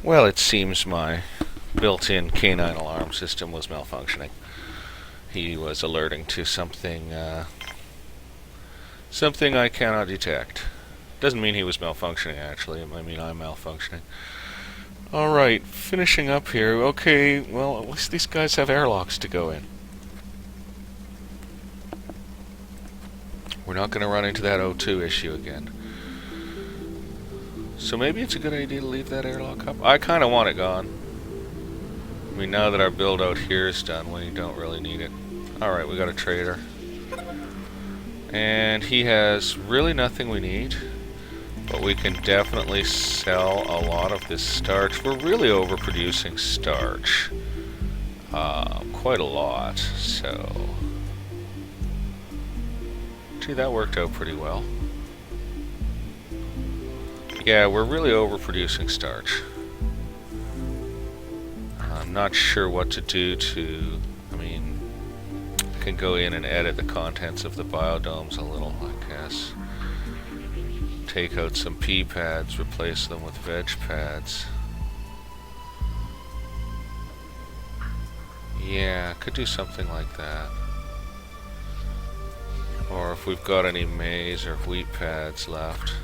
Well, it seems my built-in canine alarm system was malfunctioning. He was alerting to something, something I cannot detect. Doesn't mean he was malfunctioning, actually. It might mean I'm malfunctioning. Alright, finishing up here. Okay, well, at least these guys have airlocks to go in. We're not going to run into that O2 issue again. So maybe it's a good idea to leave that airlock up. I kind of want it gone. I mean, now that our build out here is done, we don't really need it. Alright, we got a trader. And he has really nothing we need. But we can definitely sell a lot of this starch. We're really overproducing starch. Quite a lot, so... Gee, that worked out pretty well. Yeah, we're really overproducing starch. I'm not sure what to do to... I mean, I can go in and edit the contents of the biodomes a little, I guess. Take out some pea pads, replace them with veg pads. Yeah, could do something like that. Or if we've got any maize or wheat pads left.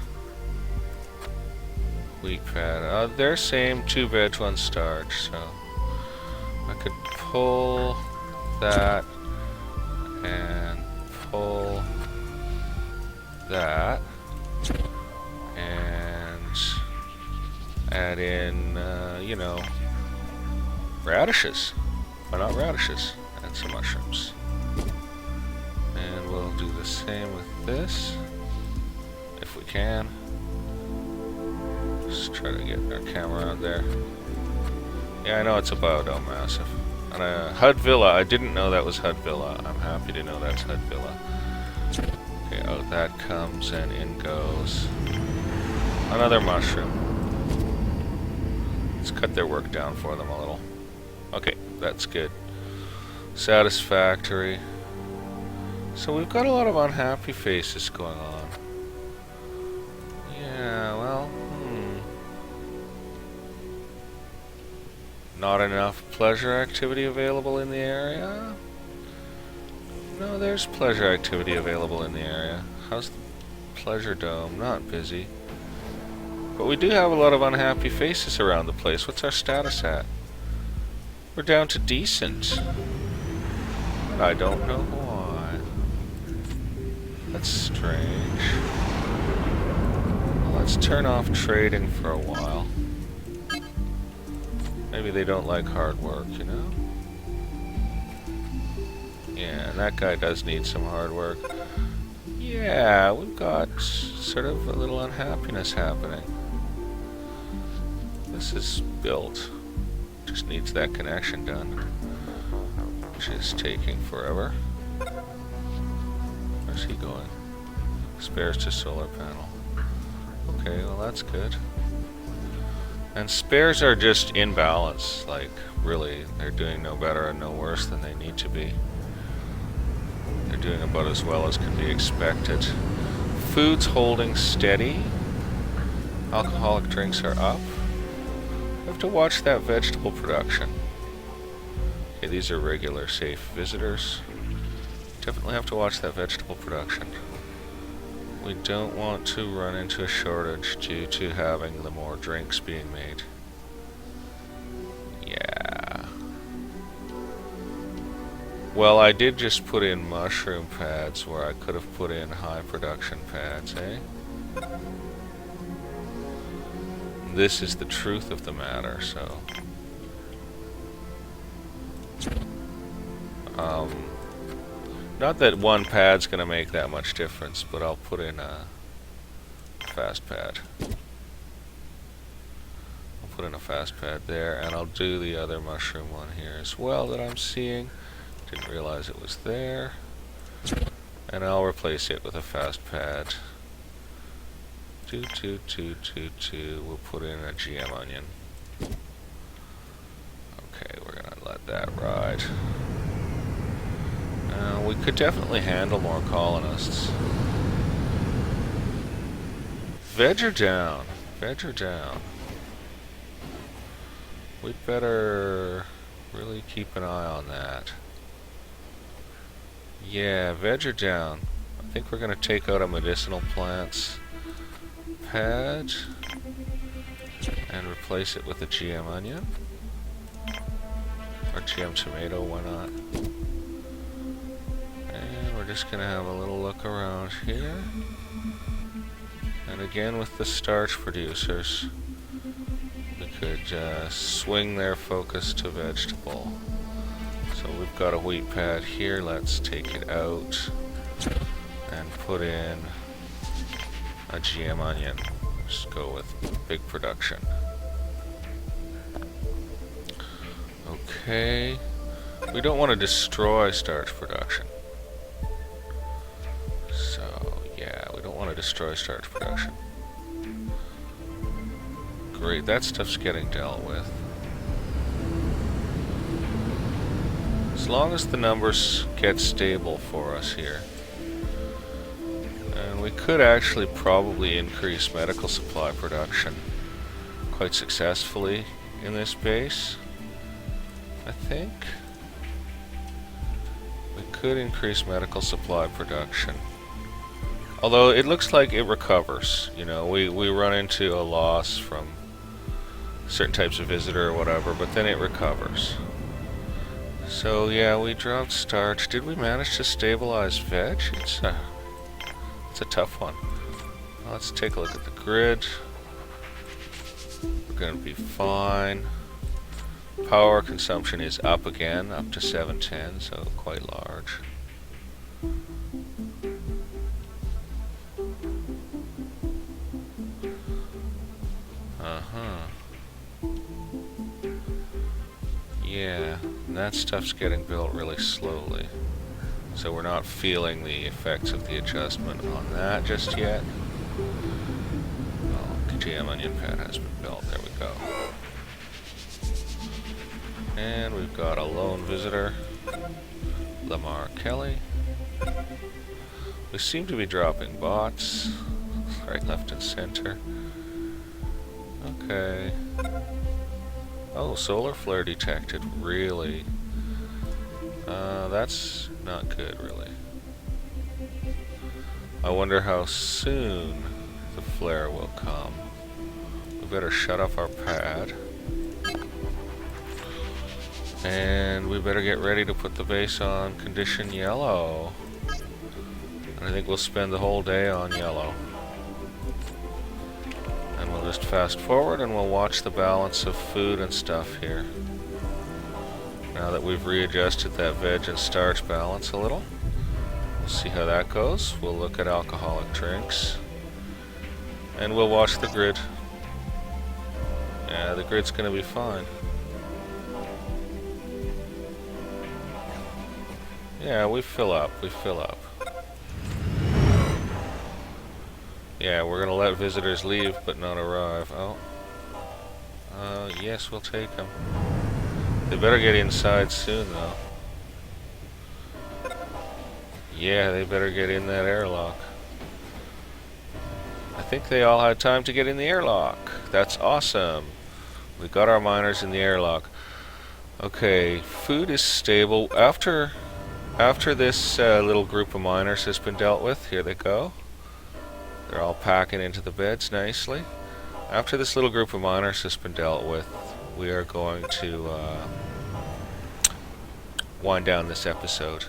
Wheat pad. They're same, 2 veg, 1 starch, so I could pull that and pull that and add in, you know, radishes. Why not radishes? And some mushrooms. And we'll do the same with this, if we can. Just try to get our camera out there. Yeah, I know it's a biodome massive. And HUD Villa, I didn't know that was HUD Villa. I'm happy to know that's HUD Villa. Okay, out that comes and in goes another mushroom. Let's cut their work down for them a little. Okay, that's good. Satisfactory. So we've got a lot of unhappy faces going on. Yeah, well, Not enough pleasure activity available in the area? No, there's pleasure activity available in the area. How's the pleasure dome? Not busy. But we do have a lot of unhappy faces around the place. What's our status at? We're down to decent. But I don't know why. That's strange. Well, let's turn off trading for a while. Maybe they don't like hard work, you know? Yeah, and that guy does need some hard work. Yeah, we've got sort of a little unhappiness happening. This is built. Just needs that connection done. Which is taking forever. Where's he going? Spares to solar panel. Okay, well that's good. And spares are just in balance. Like, really, they're doing no better and no worse than they need to be. They're doing about as well as can be expected. Food's holding steady. Alcoholic drinks are up. We have to watch that vegetable production. Okay, these are regular safe visitors. Definitely have to watch that vegetable production. We don't want to run into a shortage due to having the more drinks being made. Yeah. Well, I did just put in mushroom pads where I could have put in high production pads, eh? This is the truth of the matter, so... not that one pad's gonna make that much difference, but I'll put in a fast pad. I'll put in a fast pad there, and I'll do the other mushroom one here as well that I'm seeing. Didn't realize it was there. And I'll replace it with a fast pad. 2, 2, 2, 2, 2. We'll put in a GM onion. Okay, we're gonna let that ride. We could definitely handle more colonists. Veg are down. Veg are down. We'd better really keep an eye on that. Yeah, veg are down. I think we're going to take out a medicinal plants pad and replace it with a GM onion. Or GM tomato, why not? And we're just going to have a little look around here. And again with the starch producers, we could swing their focus to vegetable. So we've got a wheat pad here, let's take it out and put in a GM onion. Just go with big production. Okay. We don't want to destroy starch production. So, yeah, we don't want to destroy starch production. Great, that stuff's getting dealt with. As long as the numbers get stable for us here. And we could actually probably increase medical supply production quite successfully in this base, I think. We could increase medical supply production. Although it looks like it recovers. You know, we run into a loss from certain types of visitor or whatever, but then it recovers. So yeah, we dropped starch. Did we manage to stabilize veg? It's a tough one. Let's take a look at the grid. We're going to be fine. Power consumption is up again, up to 710, so quite large. Yeah, and that stuff's getting built really slowly. So we're not feeling the effects of the adjustment on that just yet. Oh, the jam onion pad has been built. There we go. And we've got a lone visitor, Lamar Kelly. We seem to be dropping bots, right, left, and center. Okay. Oh, solar flare detected. Really? That's not good, really. I wonder how soon the flare will come. We better shut off our pad. And we better get ready to put the base on condition yellow. And I think we'll spend the whole day on yellow. And we'll just fast forward and we'll watch the balance of food and stuff here. Now that we've readjusted that veg and starch balance a little. We'll see how that goes. We'll look at alcoholic drinks. And we'll watch the grid. Yeah, the grid's gonna be fine. Yeah, we fill up, we fill up. Yeah, we're gonna let visitors leave but not arrive. Oh. Yes, we'll take them. They better get inside soon, though. Yeah, they better get in that airlock. I think they all had time to get in the airlock. That's awesome. We got our miners in the airlock. Okay, food is stable. After this little group of miners has been dealt with, here they go. They're all packing into the beds nicely. After this little group of miners has been dealt with, we are going to wind down this episode.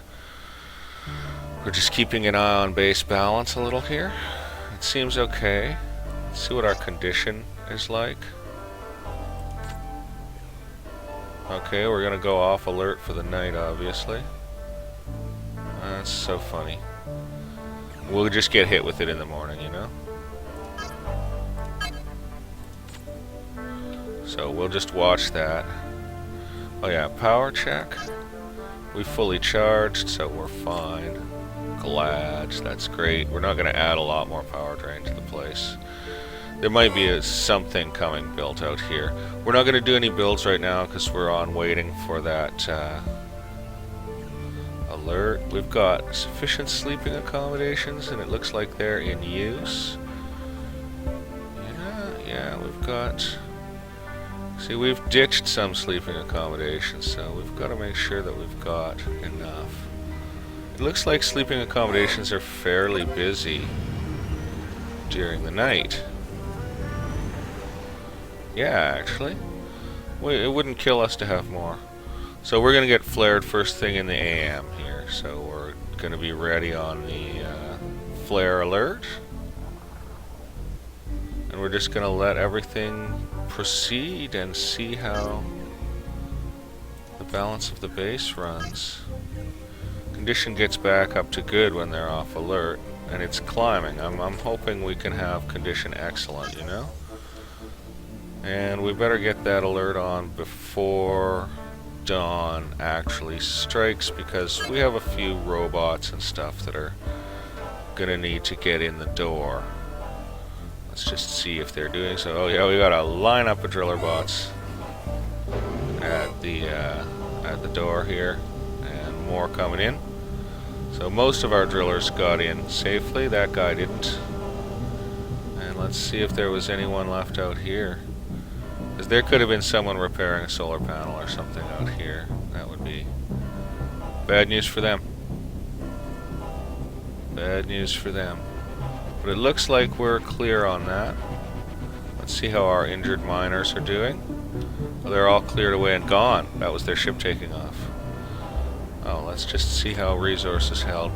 We're just keeping an eye on base balance a little here. It seems okay. Let's see what our condition is like. Okay, we're gonna go off alert for the night, obviously. That's so funny. We'll just get hit with it in the morning, you know? So we'll just watch that. Oh yeah, power check. We fully charged, so we're fine. Glad, that's great. We're not going to add a lot more power drain to the place. There might be something coming built out here. We're not going to do any builds right now because we're on waiting for that alert. We've got sufficient sleeping accommodations and it looks like they're in use. Yeah, we've got... See, we've ditched some sleeping accommodations, so we've got to make sure that we've got enough. It looks like sleeping accommodations are fairly busy during the night. Yeah, actually. It wouldn't kill us to have more. So we're going to get flared first thing in the AM here. So we're going to be ready on the flare alert. And we're just going to let everything proceed and see how the balance of the base runs. Condition gets back up to good when they're off alert. and it's climbing. I'm hoping we can have condition excellent, you know? And we better get that alert on before dawn actually strikes, because we have a few robots and stuff that are gonna need to get in the door. Let's just see if they're doing so. Oh yeah, we got a lineup of driller bots at the door here, and more coming in. So most of our drillers got in safely. That guy didn't. And let's see if there was anyone left out here. Because there could have been someone repairing a solar panel or something out here. That would be bad news for them. Bad news for them. But it looks like we're clear on that. Let's see how our injured miners are doing. Well, they're all cleared away and gone. That was their ship taking off. Oh, let's just see how resources held.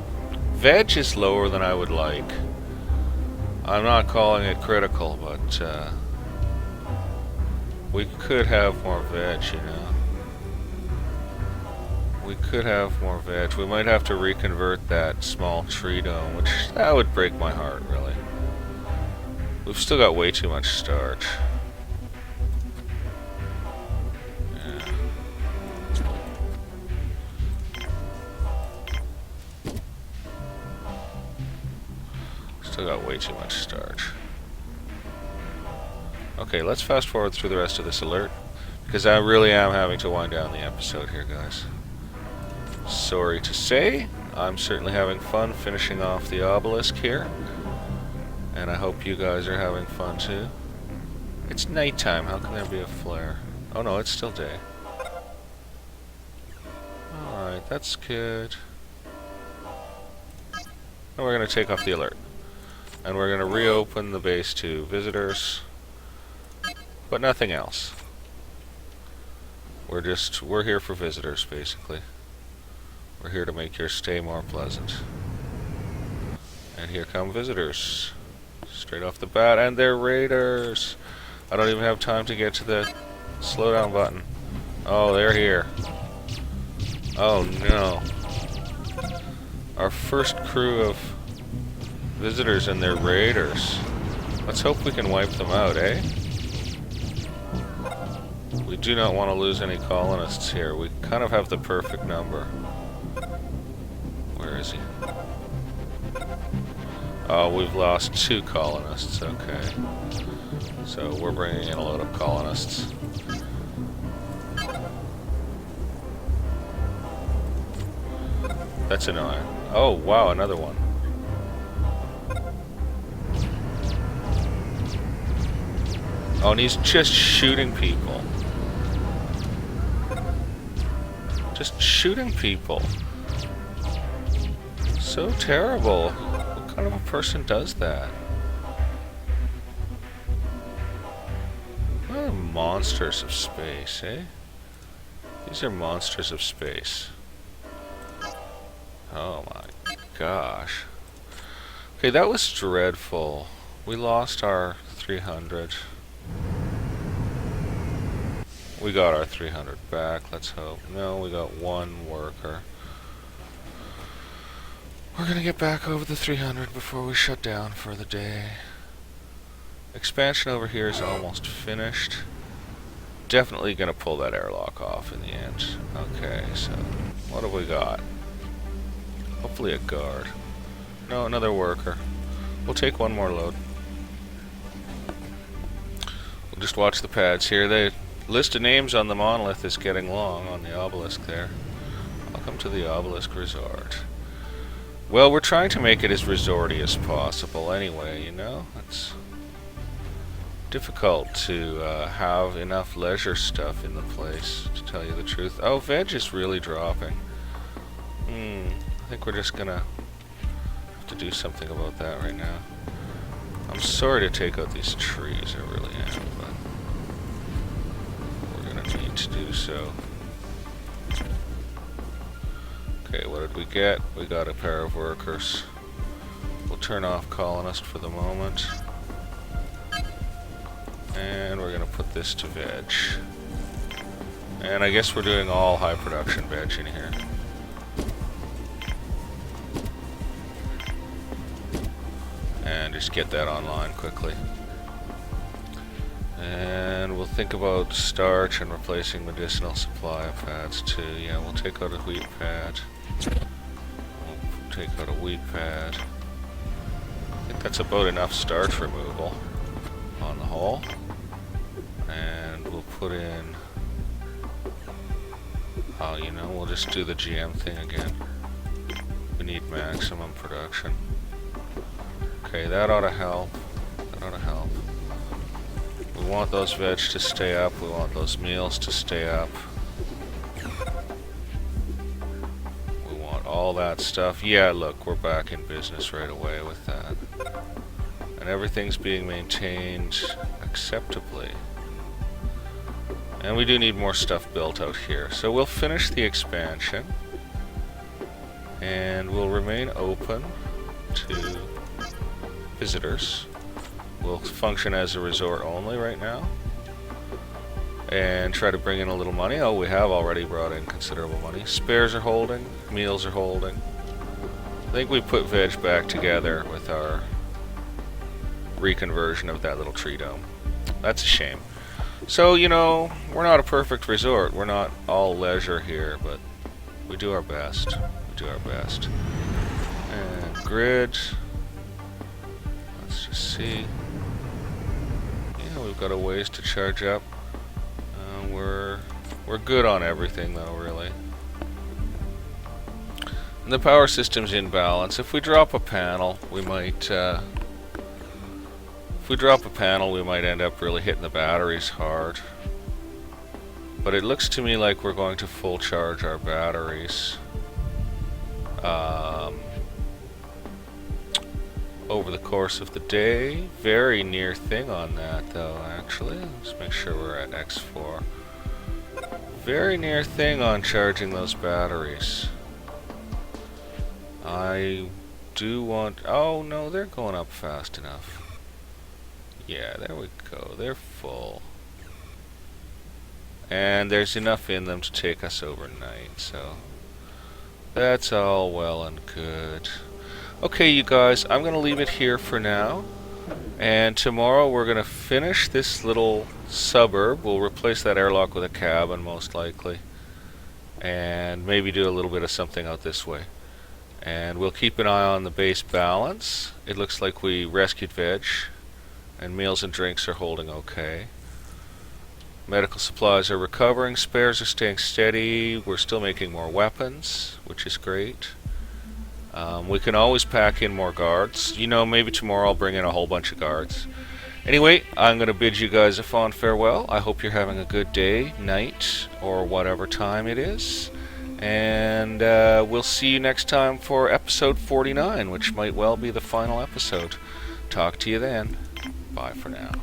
Veg is lower than I would like. I'm not calling it critical, but we could have more veg, you know. We could have more veg. We might have to reconvert that small tree dome, which that would break my heart, really. We've still got way too much starch. Yeah. Still got way too much starch. Okay, let's fast forward through the rest of this alert, because I really am having to wind down the episode here, guys. Sorry to say, I'm certainly having fun finishing off the Obelisk here, and I hope you guys are having fun too. It's nighttime, how can there be a flare? Oh no, it's still day. Alright, that's good. And we're going to take off the alert. And we're going to reopen the base to visitors, but nothing else. We're here for visitors, basically. We're here to make your stay more pleasant. And here come visitors. Straight off the bat, and they're raiders! I don't even have time to get to the slowdown button. Oh, they're here. Oh no. Our first crew of visitors and their raiders. Let's hope we can wipe them out, eh? We do not want to lose any colonists here. We kind of have the perfect number. Where is he? Oh, we've lost 2 colonists. Okay. So we're bringing in a load of colonists. That's annoying. Oh, wow, another one. Oh, and he's just shooting people. Just shooting people. So terrible. What kind of a person does that? Oh, monsters of space, eh? These are monsters of space. Oh my gosh. Okay, that was dreadful. We lost our 300. We got our 300 back, let's hope. No, we got 1 worker. We're gonna get back over the 300 before we shut down for the day. Expansion over here is almost finished. Definitely gonna pull that airlock off in the end. Okay, so what have we got? Hopefully a guard. No, another worker. We'll take 1 more load. We'll just watch the pads here. The list of names on the monolith is getting long on the obelisk there. Welcome to the Obelisk Resort. Well, we're trying to make it as resorty as possible anyway, you know? It's difficult to have enough leisure stuff in the place, to tell you the truth. Oh, veg is really dropping. I think we're just gonna have to do something about that right now. I'm sorry to take out these trees, I really am, but we're gonna need to do so. Okay, what did we get? We got a pair of workers. We'll turn off colonist for the moment. And we're gonna put this to veg. And I guess we're doing all high production veg in here. and just get that online quickly. And we'll think about starch and replacing medicinal supply pads too. Yeah, we'll take out a wheat pad. We'll take out a wheat pad. I think that's about enough starch removal on the whole. And we'll put in... oh, you know, we'll just do the GM thing again. We need maximum production. Okay, that ought to help. That ought to help. We want those veg to stay up. We want those meals to stay up. We want all that stuff. Yeah, look, we're back in business right away with that. And everything's being maintained acceptably. And we do need more stuff built out here. So we'll finish the expansion. And we'll remain open to visitors. We'll function as a resort only right now. And try to bring in a little money. Oh, we have already brought in considerable money. Spares are holding. Meals are holding. I think we put veg back together with our reconversion of that little tree dome. That's a shame. So, you know, we're not a perfect resort. We're not all leisure here, but we do our best. We do our best. And grid. Let's just see. Yeah, we've got a ways to charge up. We're good on everything, though, really. And the power system's in balance. If we drop a panel, we might... if we drop a panel, we might end up really hitting the batteries hard. But it looks to me like we're going to full charge our batteries over the course of the day. Very near thing on that, though, actually. Let's make sure we're at X4. Very near thing on charging those batteries. I do want... oh, no, they're going up fast enough. Yeah, there we go. They're full. And there's enough in them to take us overnight, so that's all well and good. Okay, you guys, I'm going to leave it here for now. And tomorrow we're going to finish this little suburb. We'll replace that airlock with a cabin, most likely. And maybe do a little bit of something out this way. And we'll keep an eye on the base balance. It looks like we rescued veg. And meals and drinks are holding okay. Medical supplies are recovering. Spares are staying steady. We're still making more weapons, which is great. We can always pack in more guards. You know, maybe tomorrow I'll bring in a whole bunch of guards. Anyway, I'm going to bid you guys a fond farewell. I hope you're having a good day, night, or whatever time it is. And we'll see you next time for episode 49, which might well be the final episode. Talk to you then. Bye for now.